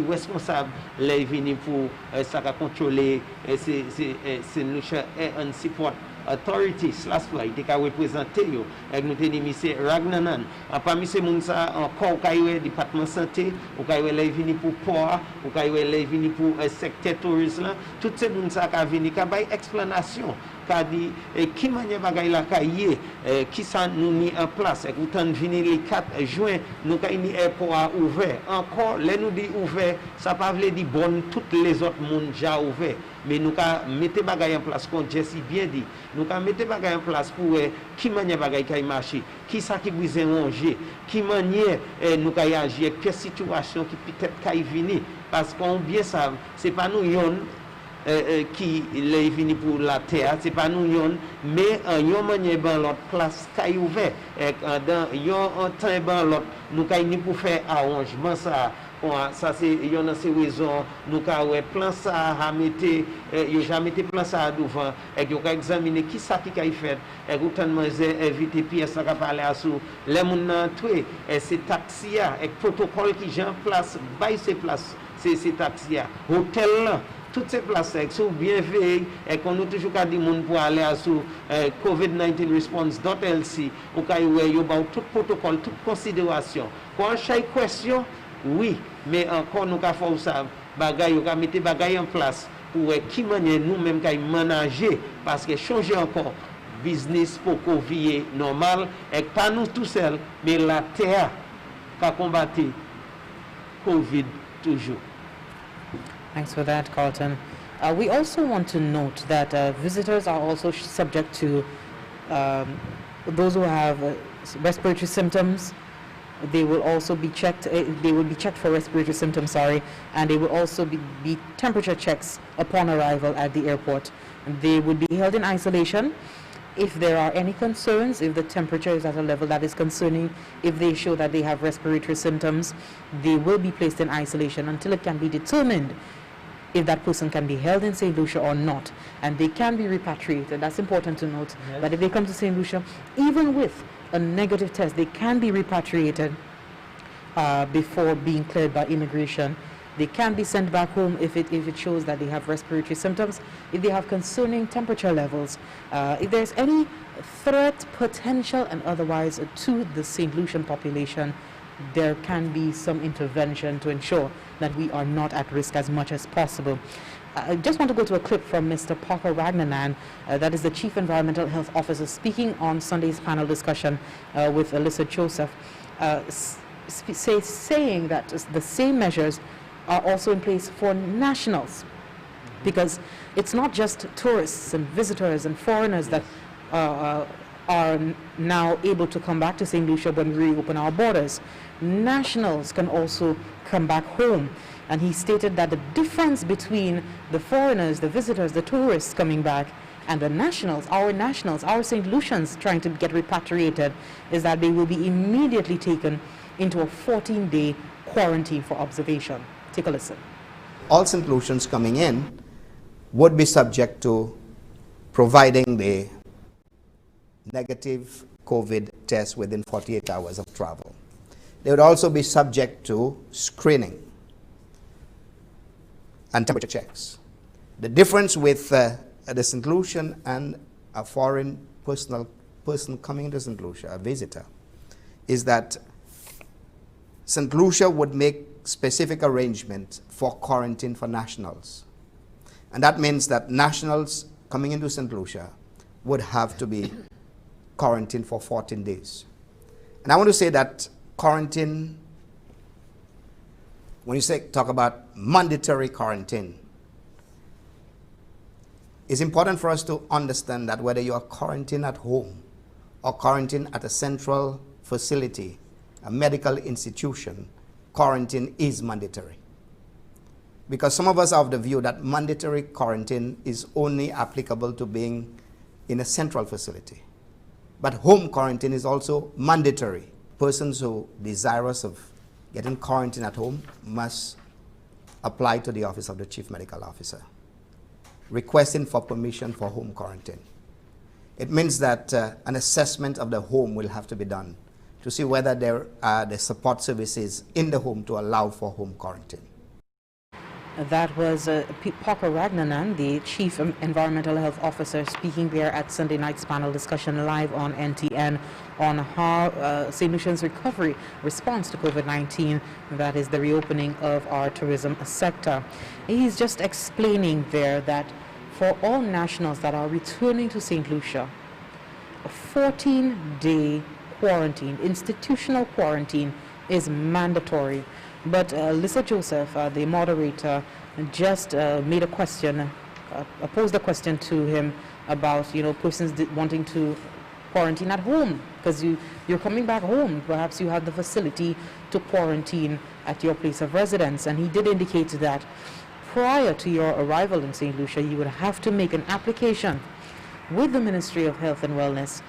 responsable là venu pour ça contrôler c'est nous un support authority /fly qui a représenté yo avec nous teni monsieur Ragnanan parmi ces moun ça encore kaiwe département santé ou kaiwe là vini pour port ou kaiwe là vini pour secteur tourisme là tout ces moun ça ka vini ka bay explanation ka dit qui manière bagay la kaye qui ça nous mis en place et autant vini le 4 juin nous ka ni airport ouvert encore les nous dit ouvert ça pas veut dire bon toutes les autres moun déjà ouvert mais nous ka mettre bagay en place comme Jesse bien dit nous ka mettre bagay en place pour qui manière bagay kay marcher qui ça qui besoin manger qui manière nous ka agir quelle situation qui peut-être kay venir parce qu'on bien savent c'est pas nous yon qui est venu pour la terre, c'est pas nous yon, mais yon manière ban l'autre place kay ouvert dans yon temps ban l'autre nous kay ni pour faire arrangement ça. Ça c'est yon c'est raison nous ka ouais plan ça a mettre yo jamais mettre plan ça devant et yo ka examiner qui ça qui kay fait et autant manger inviter pièce ça ka parler sur les moun entrer et c'est taxi et protocole qui en place bail ces places c'est taxi hôtel là toutes ces places sont bien veillées et qu'on a toujours dit moun pour aller sur COVID-19 response.lc ou ka yo ba tout protocole toute considération quand chaque question oui mais encore nous ka faire ça bagay yo ka mettre bagay en place pour qui manière nous même ka manager parce que changer encore business pour vie normal et pas nous tout seul mais la terre qui combattre COVID toujours. Thanks for that, Carlton. We also want to note that visitors are also subject to those who have respiratory symptoms. They will also be checked. They will be checked for respiratory symptoms. Sorry, and they will also be temperature checks upon arrival at the airport. And they would be held in isolation. If there are any concerns, if the temperature is at a level that is concerning, if they show that they have respiratory symptoms, they will be placed in isolation until it can be determined if that person can be held in St. Lucia or not. And they can be repatriated. That's important to note. Yes. But if they come to St. Lucia, even with a negative test, they can be repatriated before being cleared by immigration. They can be sent back home if it shows that they have respiratory symptoms, if they have concerning temperature levels, if there's any threat, potential and otherwise, to the St. Lucian population, there can be some intervention to ensure that we are not at risk as much as possible. I just want to go to a clip from Mr. Parker Ragnanan, that is the Chief Environmental Health Officer, speaking on Sunday's panel discussion with Alyssa Joseph, saying that the same measures are also in place for nationals, because it's not just tourists and visitors and foreigners that are now able to come back to St. Lucia when we reopen our borders. Nationals can also come back home. And he stated that the difference between the foreigners, the visitors, the tourists coming back, and the nationals, our St. Lucians trying to get repatriated, is that they will be immediately taken into a 14-day quarantine for observation. Take a listen. All St. Lucians coming in would be subject to providing the negative COVID test within 48 hours of travel. They would also be subject to screening and temperature checks. The difference with the St. Lucian and a foreign person coming to St. Lucia, a visitor, is that St. Lucia would make specific arrangement for quarantine for nationals. And that means that nationals coming into St. Lucia would have to be quarantined for 14 days. And I want to say that quarantine, when you talk about mandatory quarantine, it's important for us to understand that whether you are quarantined at home or quarantined at a central facility, a medical institution, quarantine is mandatory. Because some of us are of the view that mandatory quarantine is only applicable to being in a central facility. But home quarantine is also mandatory. Persons who are desirous of getting quarantined at home must apply to the Office of the Chief Medical Officer, requesting for permission for home quarantine. It means that an assessment of the home will have to be done to see whether there are the support services in the home to allow for home quarantine. That was Parker Ragnanan, the Chief Environmental Health Officer, speaking there at Sunday night's panel discussion live on NTN on how St. Lucian's recovery response to COVID-19, that is the reopening of our tourism sector. He's just explaining there that for all nationals that are returning to St. Lucia, a 14-day quarantine, institutional quarantine, is mandatory. But Lisa Joseph, the moderator, just made a question, posed a question to him about, persons wanting to quarantine at home, because you're coming back home. Perhaps you have the facility to quarantine at your place of residence. And he did indicate that prior to your arrival in St. Lucia, you would have to make an application with the Ministry of Health and Wellness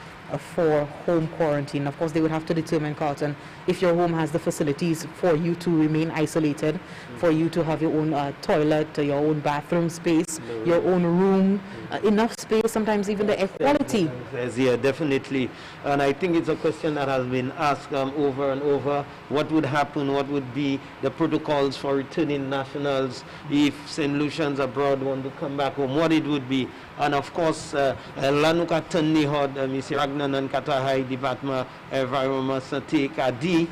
for home quarantine. Of course, they would have to determine, Carlton, if your home has the facilities for you to remain isolated, for you to have your own toilet, your own bathroom space, your own room, enough space, sometimes even the air quality. Yeah, definitely. And I think it's a question that has been asked over and over. What would happen? What would be the protocols for returning nationals if St. Lucians abroad want to come back home? What it would be? And of course, Lanuka Tani Hod, Mr. Ragnanan Katahai, Département Environnement Santé, a dit,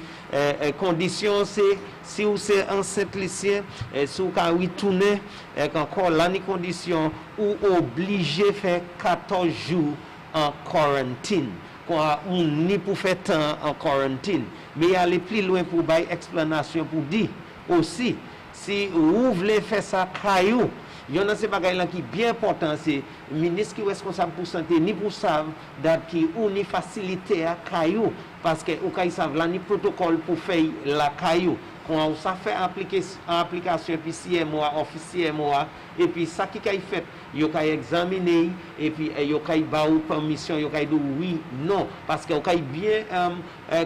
condition c'est, si vous êtes enceinte lycéen, si vous avez retourné, encore l'année condition, ou obligé de faire 14 jours en quarantaine. Ou ni pour faire temps en quarantaine. Mais aller plus loin pour bailler explanation pour dire aussi, si vous voulez faire ça, caillou, il y a ces bagages qui bien important, c'est le ministre qui est responsable pour santé, ni pour ça, qui ou ni faciliter à caillou, parce que au cas savent là ni protocole pour faire la caillou. Quand ça fait application puis CMOA, officier MOA, et puis ça qui a fait, il a examiné, et puis il a eu permission, il a dit oui, non, parce qu'il a bien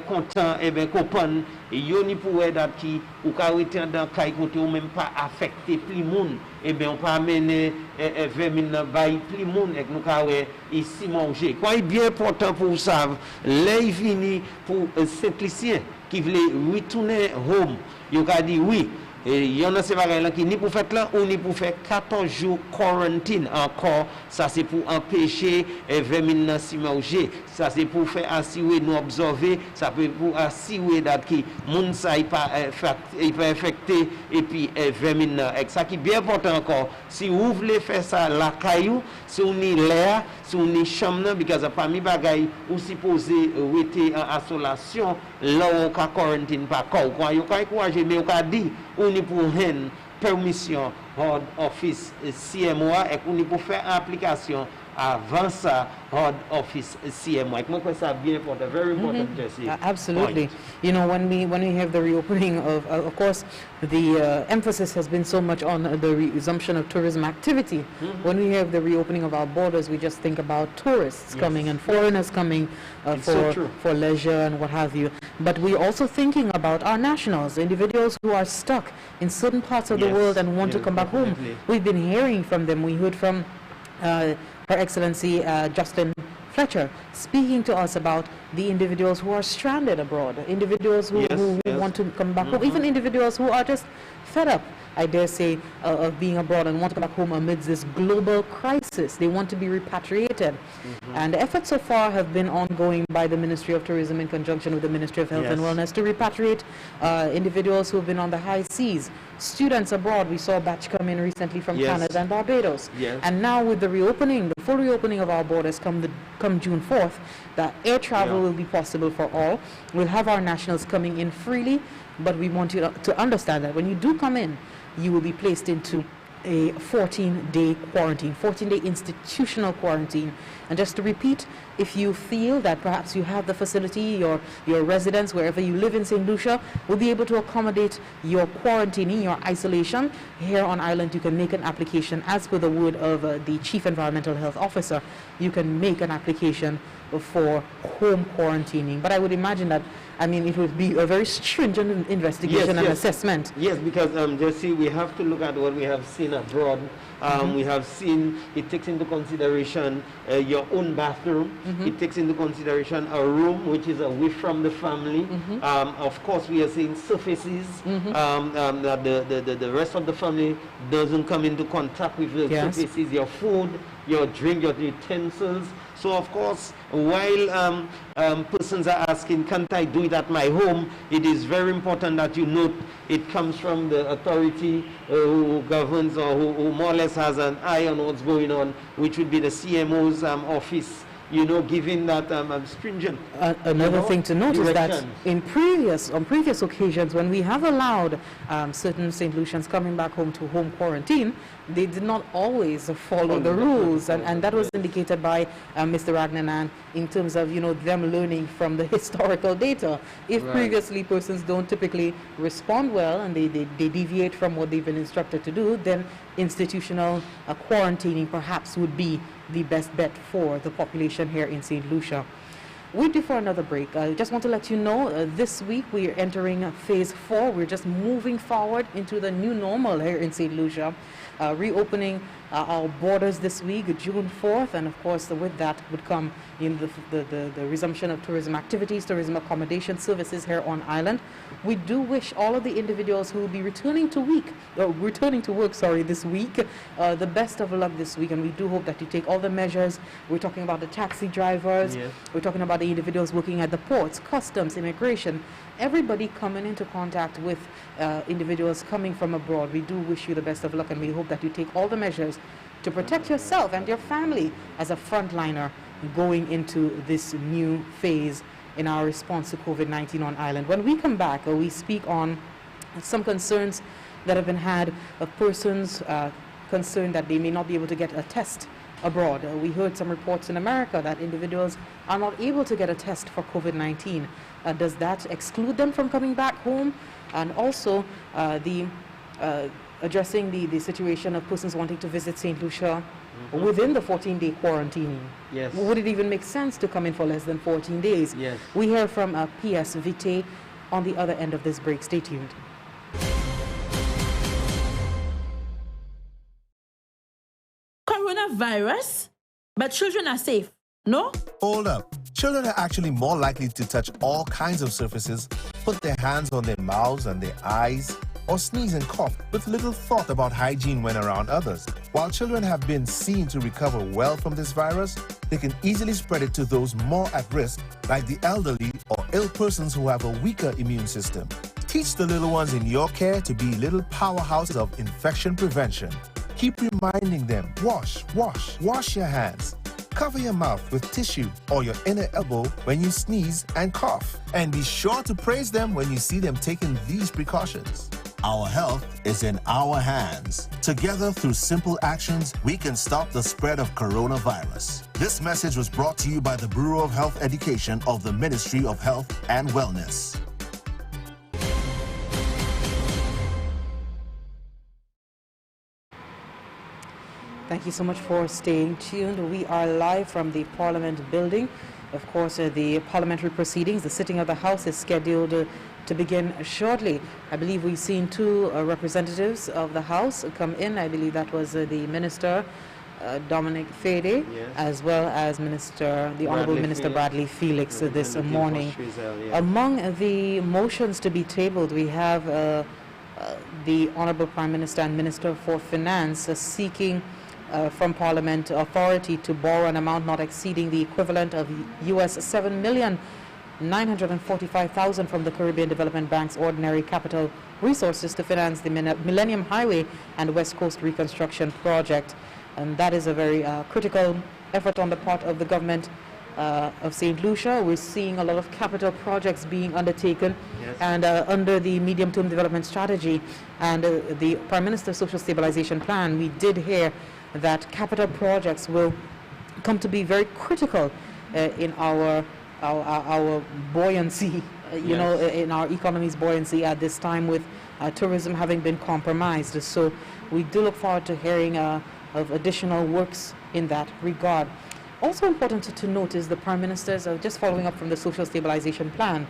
content, et bien comprendre, et il n'y a pas qui, ou a été dans le cas où même pas affecté plus monde, et bien on peut amener 20 000 bails plus monde, et nous avons ici manger. Quoi est bien important pour vous savoir, les vini pour simplicien qui voulait retourner home, il a dit oui. Et il y en a ces bagages qui ni pour faire là ou ni pour faire 14 jours quarantine encore. Ça c'est pour empêcher 20 000 s'immerger. Ça c'est pour faire assurer nous observer. Ça peut pour assurer que moun ça il pas infecté et puis 20 000. Et ça qui est bien important encore. Si vous voulez faire ça la caillou, si on est l'air, si on est chambre, parce que parmi bagages ou supposé rester en isolation là on ka quarantine pas quoi. Vous ka encourager mais on ka dit on est pour une permission hors office CMOA et on est pour faire application avant ça hors office CMOA. Moi je ça bien important, very important to see. Absolutely. You know, when we have the reopening of course the emphasis has been so much on the resumption of tourism activity. When we have the reopening of our borders, we just think about tourists coming and foreigners coming for leisure and what have you. But we're also thinking about our nationals, individuals who are stuck in certain parts of the world and want to come back home. We've been hearing from them. We heard from Her Excellency Justin Fletcher speaking to us about the individuals who are stranded abroad, individuals who want to come back home, even individuals who are just fed up, I dare say, of being abroad and want to come back home amidst this global crisis. They want to be repatriated. And the efforts so far have been ongoing by the Ministry of Tourism in conjunction with the Ministry of Health and Wellness to repatriate individuals who have been on the high seas. Students abroad, we saw a batch come in recently from Canada and Barbados. And now with the reopening, the full reopening of our borders come June 4th, that air travel will be possible for all. We'll have our nationals coming in freely, but we want you to understand that when you do come in, you will be placed into a 14-day quarantine, 14-day institutional quarantine. And just to repeat, if you feel that perhaps you have the facility, your residence, wherever you live in St. Lucia, will be able to accommodate your quarantining, your isolation, here on island you can make an application. As per the word of the Chief Environmental Health Officer, you can make an application for home quarantining. But I would imagine that, I mean, it would be a very stringent investigation and assessment. Yes, because just see, we have to look at what we have seen abroad. We have seen it takes into consideration your own bathroom. It takes into consideration a room which is away from the family. Of course, we are seeing surfaces that the rest of the family doesn't come into contact with the surfaces, your food, your drink, your utensils. So of course, while persons are asking, can't I do it at my home, it is very important that you note it comes from the authority who governs or who more or less has an eye on what's going on, which would be the CMO's office giving that stringent. Another thing to note is that directions. on previous occasions, when we have allowed certain St. Lucians coming back home to home quarantine, they did not always follow the rules, and that was indicated by Mr. Ragnanan in terms of them learning from the historical data. If previously persons don't typically respond well and they deviate from what they've been instructed to do, then institutional quarantining perhaps would be the best bet for the population here in St. Lucia. We're due for another break. I just want to let you know this week we are entering phase 4. We're just moving forward into the new normal here in St. Lucia. Reopening our borders this week, June 4th, and of course with that would come the resumption of tourism activities, tourism accommodation services here on island. We do wish all of the individuals who will be returning to work this week the best of luck this week, and we do hope that you take all the measures. We're talking about the taxi drivers, we're talking about the individuals working at the ports, customs, immigration, everybody coming into contact with individuals coming from abroad. We do wish you the best of luck, and we hope that you take all the measures to protect yourself and your family as a frontliner going into this new phase in our response to COVID-19 on island. When we come back, we speak on some concerns that have been had of persons concerned that they may not be able to get a test abroad. We heard some reports in America that individuals are not able to get a test for COVID-19. Does that exclude them from coming back home? And also addressing the situation of persons wanting to visit St. Lucia within the 14-day quarantine. Yes. Would it even make sense to come in for less than 14 days? Yes. We hear from P.S. Vite on the other end of this break. Stay tuned. Coronavirus? But children are safe, no? Hold up. Children are actually more likely to touch all kinds of surfaces, put their hands on their mouths and their eyes, or sneeze and cough with little thought about hygiene when around others. While children have been seen to recover well from this virus, they can easily spread it to those more at risk, like the elderly or ill persons who have a weaker immune system. Teach the little ones in your care to be little powerhouses of infection prevention. Keep reminding them, wash your hands. Cover your mouth with tissue or your inner elbow when you sneeze and cough. And be sure to praise them when you see them taking these precautions. Our health is in our hands. Together, through simple actions, we can stop the spread of coronavirus. This message was brought to you by the Bureau of Health Education of the Ministry of Health and Wellness. Thank you so much for staying tuned. We are live from the Parliament building. Of course, the parliamentary proceedings, the sitting of the House is scheduled to begin shortly. I believe we've seen two representatives of the House come in. I believe that was the Minister, Dominic Fede, as well as the Honourable Minister Bradley Felix this morning. Among the motions to be tabled, we have the Honourable Prime Minister and Minister for Finance seeking from Parliament authority to borrow an amount not exceeding the equivalent of US $7,945,000 from the Caribbean Development Bank's ordinary capital resources to finance the Millennium Highway and West Coast Reconstruction Project. And that is a very critical effort on the part of the government of St. Lucia. We're seeing a lot of capital projects being undertaken and under the medium-term development strategy and the Prime Minister's Social Stabilization Plan, we did hear that capital projects will come to be very critical in our buoyancy, in our economy's buoyancy at this time with tourism having been compromised. So we do look forward to hearing of additional works in that regard. Also important to note is the Prime Minister's, just following up from the Social Stabilization Plan,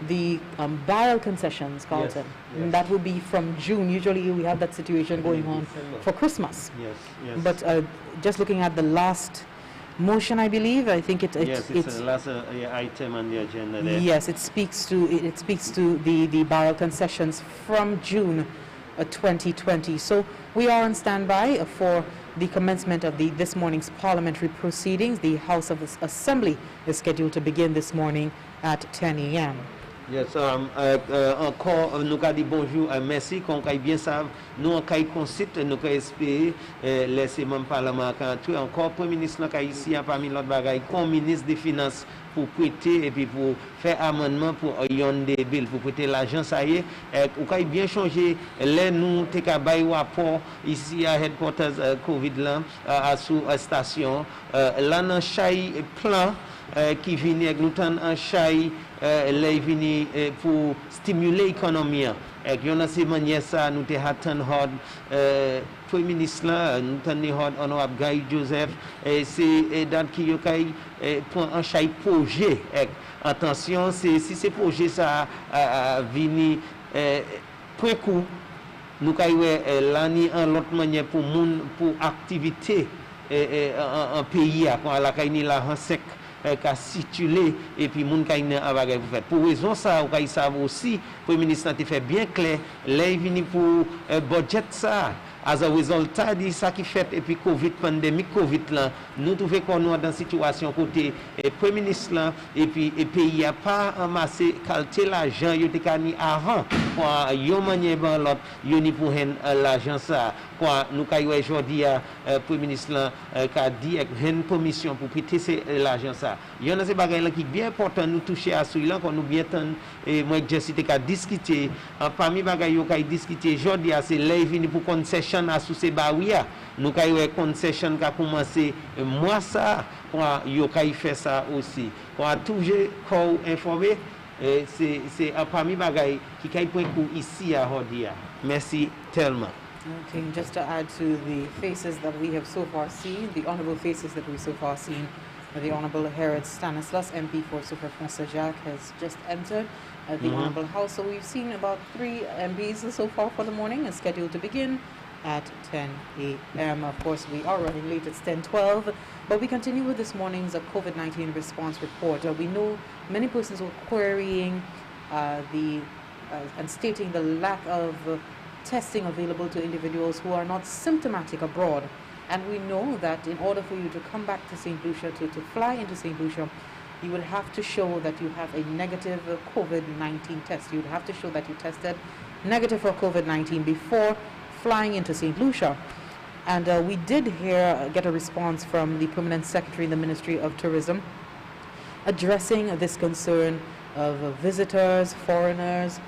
the barrel concessions, Carlton. Yes. That will be from June. Usually we have that situation going on for Christmas. Yes. But just looking at the last motion, I believe, I think it's the last item on the agenda there. Yes, it speaks to the barrel concessions from June 2020. So we are on standby for the commencement of this morning's parliamentary proceedings. The House of Assembly is scheduled to begin this morning at 10 a.m. Yes, encore nous avons dit bonjour, merci, qu'on a bien ça. Nous avons consiste, nous avons espéré laisser même Parlement encore Premier ministre ici parmi l'autre bagaille, comme ministre des Finances pour prêter et puis pour faire amendement pour yon des billes, pour prêter l'argent, ça y est. On a bien changé, là nous avons rapport ici à Headquarters Covid là, à sous station, là dans chaque plan qui vient avec nous en chaque vini pour stimuler l'économie. Et il y a ces manières ça, nous avons Premier ministre là, nous avons honorable Guy Joseph, et c'est dans qui pour un chaque projet. Attention, si ces projets ça vini point coup, nous avons l'année en l'autre manière pour activité en pays à la caïni la sec. Qu'a situé et puis moun kay nan avagay pour faire pour raison ça ou kay savent aussi Premier ministre a fait bien clair là vini pour budget ça as a résultat de ça qui fait et puis Covid pandémie Covid là nous trouvons qu'on est dans situation côté Premier ministre là et puis pays a pas amassé calter l'argent yo te kani avant quoi yo manière ban l'autre yo ni pour l'argent ça quoi nous kay aujourd'hui Premier ministre là qu'a dit une permission pour prêter l'argent ça il y en a ces bagages là qui bien important nous toucher à celui là qu'on nous bien tant et moi je cité qu'a discuter parmi bagages yo qu'a discuter aujourd'hui c'est là vini pour concession à sous ces barrières nous kay concession qui a commencé moi ça quoi yo kay fait ça aussi quoi toujours qu'on informer c'est parmi bagaille qui kay point pour ici à Hodia. Merci tellement. Okay, just to add to the faces that we have so far seen, the honourable faces that we so far seen, the Honourable Herod Stanislas, MP for Super-Fonsajac, has just entered the Honourable House. So we've seen about 3 MPs so far for the morning, and scheduled to begin at 10 a.m. Of course, we are running late. It's 10:12, but we continue with this morning's COVID-19 response report. We know many persons were querying and stating the lack of testing available to individuals who are not symptomatic abroad. And we know that in order for you to come back to St. Lucia, to fly into St. Lucia, you will have to show that you have a negative COVID-19 test. You would have to show that you tested negative for COVID-19 before flying into St. Lucia. And we did get a response from the Permanent Secretary in the Ministry of Tourism addressing this concern of visitors, foreigners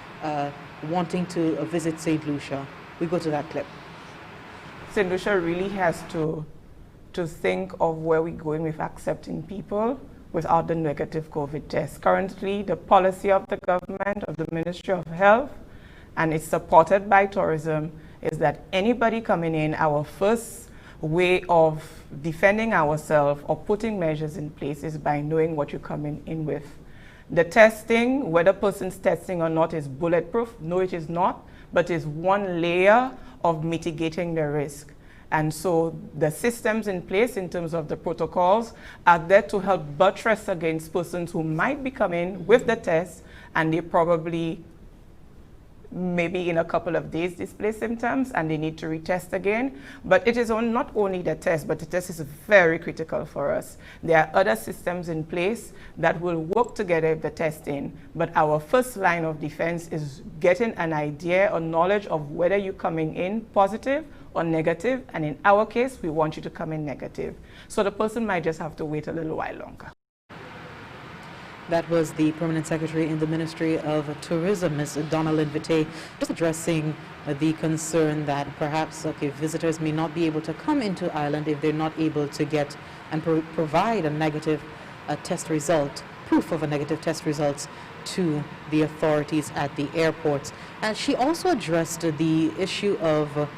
wanting to visit St. Lucia. We go to that clip. St. Lucia really has to think of where we're going with accepting people without the negative COVID test. Currently, the policy of the government, of the Ministry of Health, and it's supported by tourism, is that anybody coming in, our first way of defending ourselves or putting measures in place is by knowing what you're coming in with. The testing, whether person's testing or not, is bulletproof. No, it is not, but it's one layer of mitigating the risk. And so the systems in place in terms of the protocols are there to help buttress against persons who might be coming with the test and they probably maybe in a couple of days display symptoms and they need to retest again. But it is not only the test, but the test is very critical for us. There are other systems in place that will work together with the testing, but our first line of defense is getting an idea or knowledge of whether you're coming in positive or negative, and in our case, we want you to come in negative. So the person might just have to wait a little while longer. That was the Permanent Secretary in the Ministry of Tourism, Ms. Donna Linvite, just addressing the concern that perhaps visitors may not be able to come into Ireland if they're not able to get and provide a negative test result, proof of a negative test results to the authorities at the airports. And she also addressed the issue of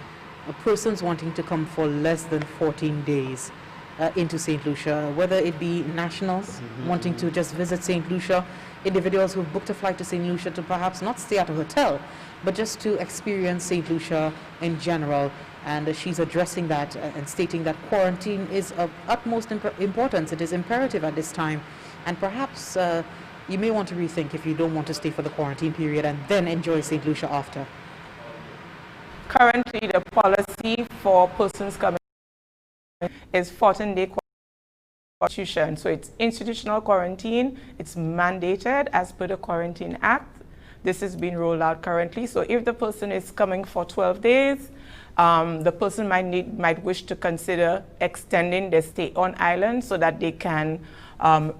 persons wanting to come for less than 14 days. Into St. Lucia, whether it be nationals wanting to just visit St. Lucia, individuals who've booked a flight to St. Lucia to perhaps not stay at a hotel, but just to experience St. Lucia in general. And she's addressing that and stating that quarantine is of utmost importance. It is imperative at this time. And perhaps you may want to rethink if you don't want to stay for the quarantine period and then enjoy St. Lucia after. Currently, the policy for persons coming is 14-day quarantine. So it's institutional quarantine. It's mandated as per the Quarantine Act. This is being rolled out currently. So if the person is coming for 12 days, the person might wish to consider extending their stay on island so that they can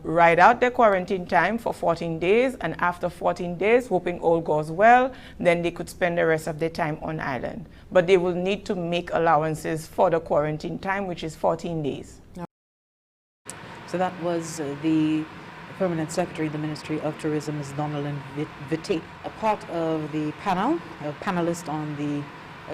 ride out their quarantine time for 14 days, and after 14 days, hoping all goes well, then they could spend the rest of their time on island. But they will need to make allowances for the quarantine time, which is 14 days. So that was the Permanent Secretary of the Ministry of Tourism, Ms. Donalyn Vite, a part of the panel, a panelist on the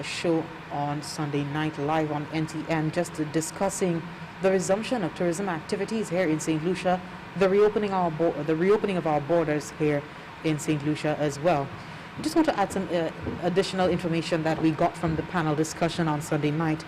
show on Sunday night live on NTN, just discussing the resumption of tourism activities here in St. Lucia, the reopening of our borders here in St. Lucia as well. I just want to add some additional information that we got from the panel discussion on Sunday night.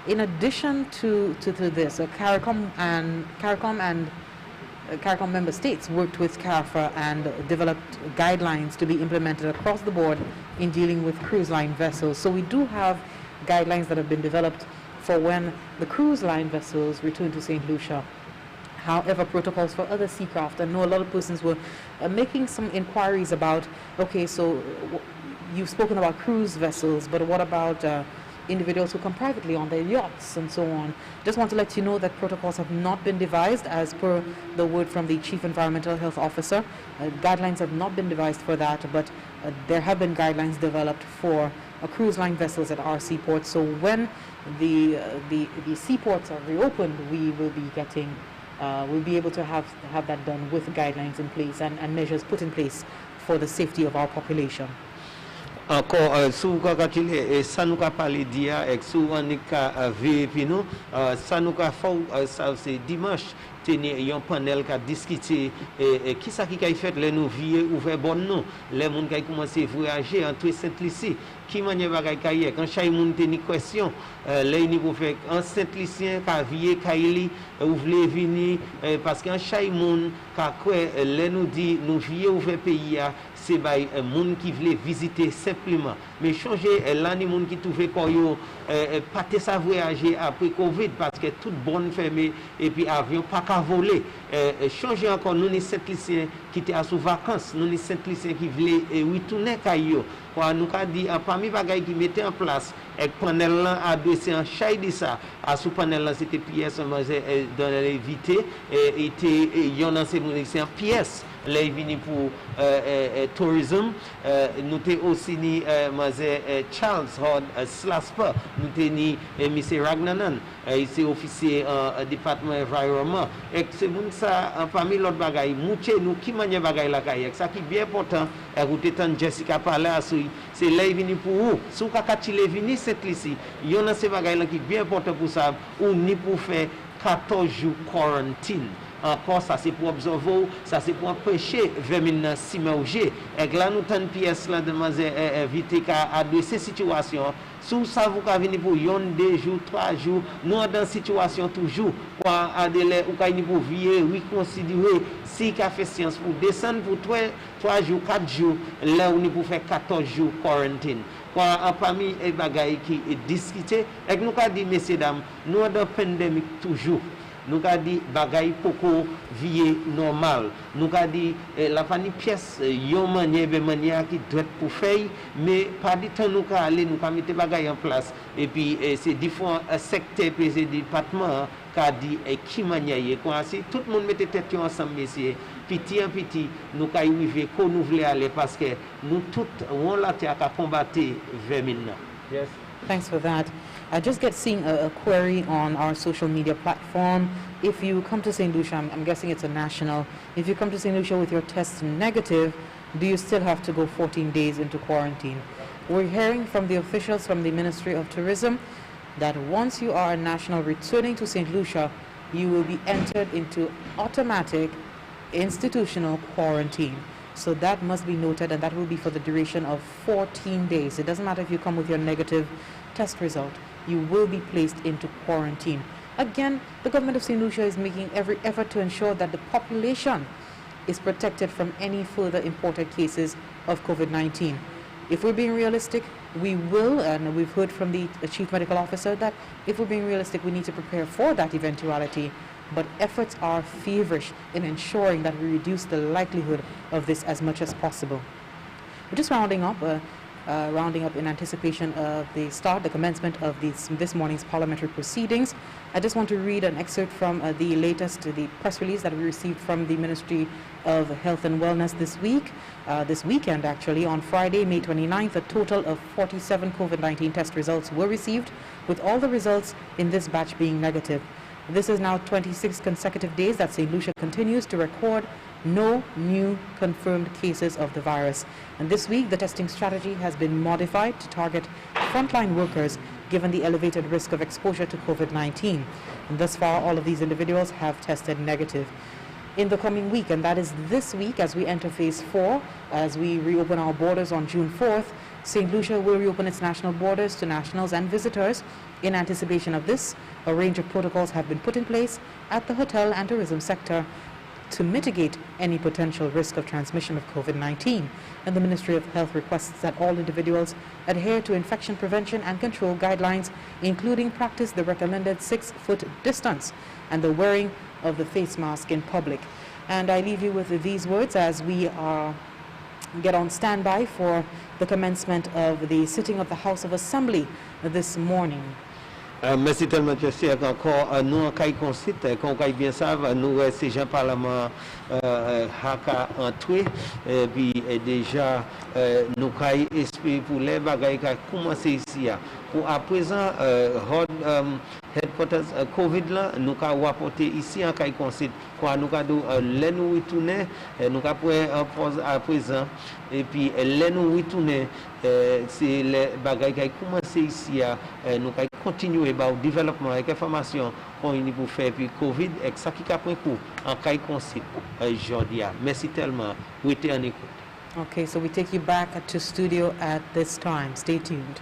In addition to this, CARICOM and CARICOM member states worked with CARFA and developed guidelines to be implemented across the board in dealing with cruise line vessels. So we do have guidelines that have been developed for when the cruise line vessels return to St. Lucia. However, protocols for other seacraft, I know a lot of persons were making some inquiries about, okay, so you've spoken about cruise vessels, but what about individuals who come privately on their yachts and so on? Just want to let you know that protocols have not been devised as per the word from the Chief Environmental Health Officer. Guidelines have not been devised for that, but there have been guidelines developed for cruise line vessels at our seaports. So when the seaports are reopened, we will be getting, we'll be able to have that done with guidelines in place and measures put in place for the safety of our population. Encore, si vous avez ça nous a parlé d'hier, et si vous avez vérifié nous, ça nous a fait, ça c'est dimanche, il y a un panel qui a discuté qui ça qui a fait les nous vieux ouvert bon nous, les gens qui ont commencé à voyager entre Saint-Lucie, qui manière bagaille cahier, quand chaque monde a une question, les niveaux fait en Saint-Lucien qui a vieux Kaili, vous voulez venir parce qu'en chaque monde qui a les nous dit nous vieux ouvert pays c'est by monde qui voulait visiter simplement mais changer l'année monde qui trouvait qu'on pas ça voyager après Covid parce que tout bon fermé et puis avion pas qu'à voler changer encore nous les Saint-Lucien qui étaient à sous vacances nous les Saint-Lucien qui voulait retourner caillou quoi nous a dit parmi bagaille qui mettait en place et panel là adressé en chai de ça à sous panel là c'était pièce dans l'invité et était yon dans c'est en pièce les vini pour tourisme nous t'ai aussi ni Charles Hord Slasper nous t'ai ni monsieur Ragnanan ici officier département environnement et c'est bon ça parmi l'autre bagaille mouche nous qui manière bagaille la caille ça qui bien important écouter tant Jessica parler à c'est les vini pour vous sous kakati les vini cette ici yon dans ces bagaille là qui bien important pour ça ou ni pour faire 14 jours quarantine. Encore ça c'est pour observer, ça c'est pour empêcher vermin s'immerger. Et là nous t'en pièce là de éviter qu'à adresser situation. Sous ça vous venez pour 1 2 jours 3 jours, nous dans situation toujours pour adéler ou quand pour vier reconsidérer si qu'a fait science pour descendre pour 3 jours 4 jours là on est pour faire 14 jours quarantine. Parmi les bagailles qui est discuté et nous avons dit messieurs dames nous dans pandémie toujours nous avons dit bagaille poko vie normal nous avons dit la famille pièce yon manière qui doit pour faire mais pas du temps nous avons aller nous avons mettre bagaille en place et puis c'est différents secteurs et départements qui a dit qui manière quoi si tout le monde mettait tête ensemble messieurs petit en petit nous avons arrivé qu'on nous voulait aller parce que nous tous on la terre à combattre vermine. Yes. Thanks for that. I just get seeing a query on our social media platform. If you come to St. Lucia, I'm guessing it's a national, if you come to St. Lucia with your test negative, do you still have to go 14 days into quarantine? We're hearing from the officials from the Ministry of Tourism that once you are a national returning to St. Lucia, you will be entered into automatic institutional quarantine. So that must be noted, and that will be for the duration of 14 days. It doesn't matter if you come with your negative test result, you will be placed into quarantine. Again, the government of St. Lucia is making every effort to ensure that the population is protected from any further imported cases of COVID-19. If we're being realistic, we will, and we've heard from the Chief Medical Officer that if we're being realistic, we need to prepare for that eventuality. But efforts are feverish in ensuring that we reduce the likelihood of this as much as possible. We're just rounding up in anticipation of the commencement of this morning's parliamentary proceedings. I just want to read an excerpt from the press release that we received from the Ministry of Health and Wellness this weekend actually. On Friday, May 29th, a total of 47 COVID-19 test results were received, with all the results in this batch being negative. This is now 26 consecutive days that St. Lucia continues to record no new confirmed cases of the virus. And this week, the testing strategy has been modified to target frontline workers given the elevated risk of exposure to COVID-19. And thus far, all of these individuals have tested negative. In the coming week, and that is this week as we enter phase 4, as we reopen our borders on June 4th, St. Lucia will reopen its national borders to nationals and visitors. In anticipation of this, a range of protocols have been put in place at the hotel and tourism sector to mitigate any potential risk of transmission of COVID-19. And the Ministry of Health requests that all individuals adhere to infection prevention and control guidelines, including practice the recommended 6-foot distance and the wearing of the face mask in public. And I leave you with these words as we get on standby for the commencement of the sitting of the House of Assembly this morning. Merci tellement, Jesse. Encore, nous, en cas consiste, qu'on bien savent, nous, ces gens parlement, haka entré, puis déjà, nous, espérer pour les bagailles qui commencé ici. Pour à présent, headquarters COVID là, nous avons rapporté ici en cas consiste, quoi, nous avons les nous retourner, nous avons à présent, et puis les nous retourner, c'est les bagailles qui commencé ici, nous avons continuer le développement avec information pour faire puis Covid et ça qui a pris coup en cas consiste aujourd'hui. Merci tellement. Oui, t'es en écoute. Okay, so we take you back to studio at this time. Stay tuned.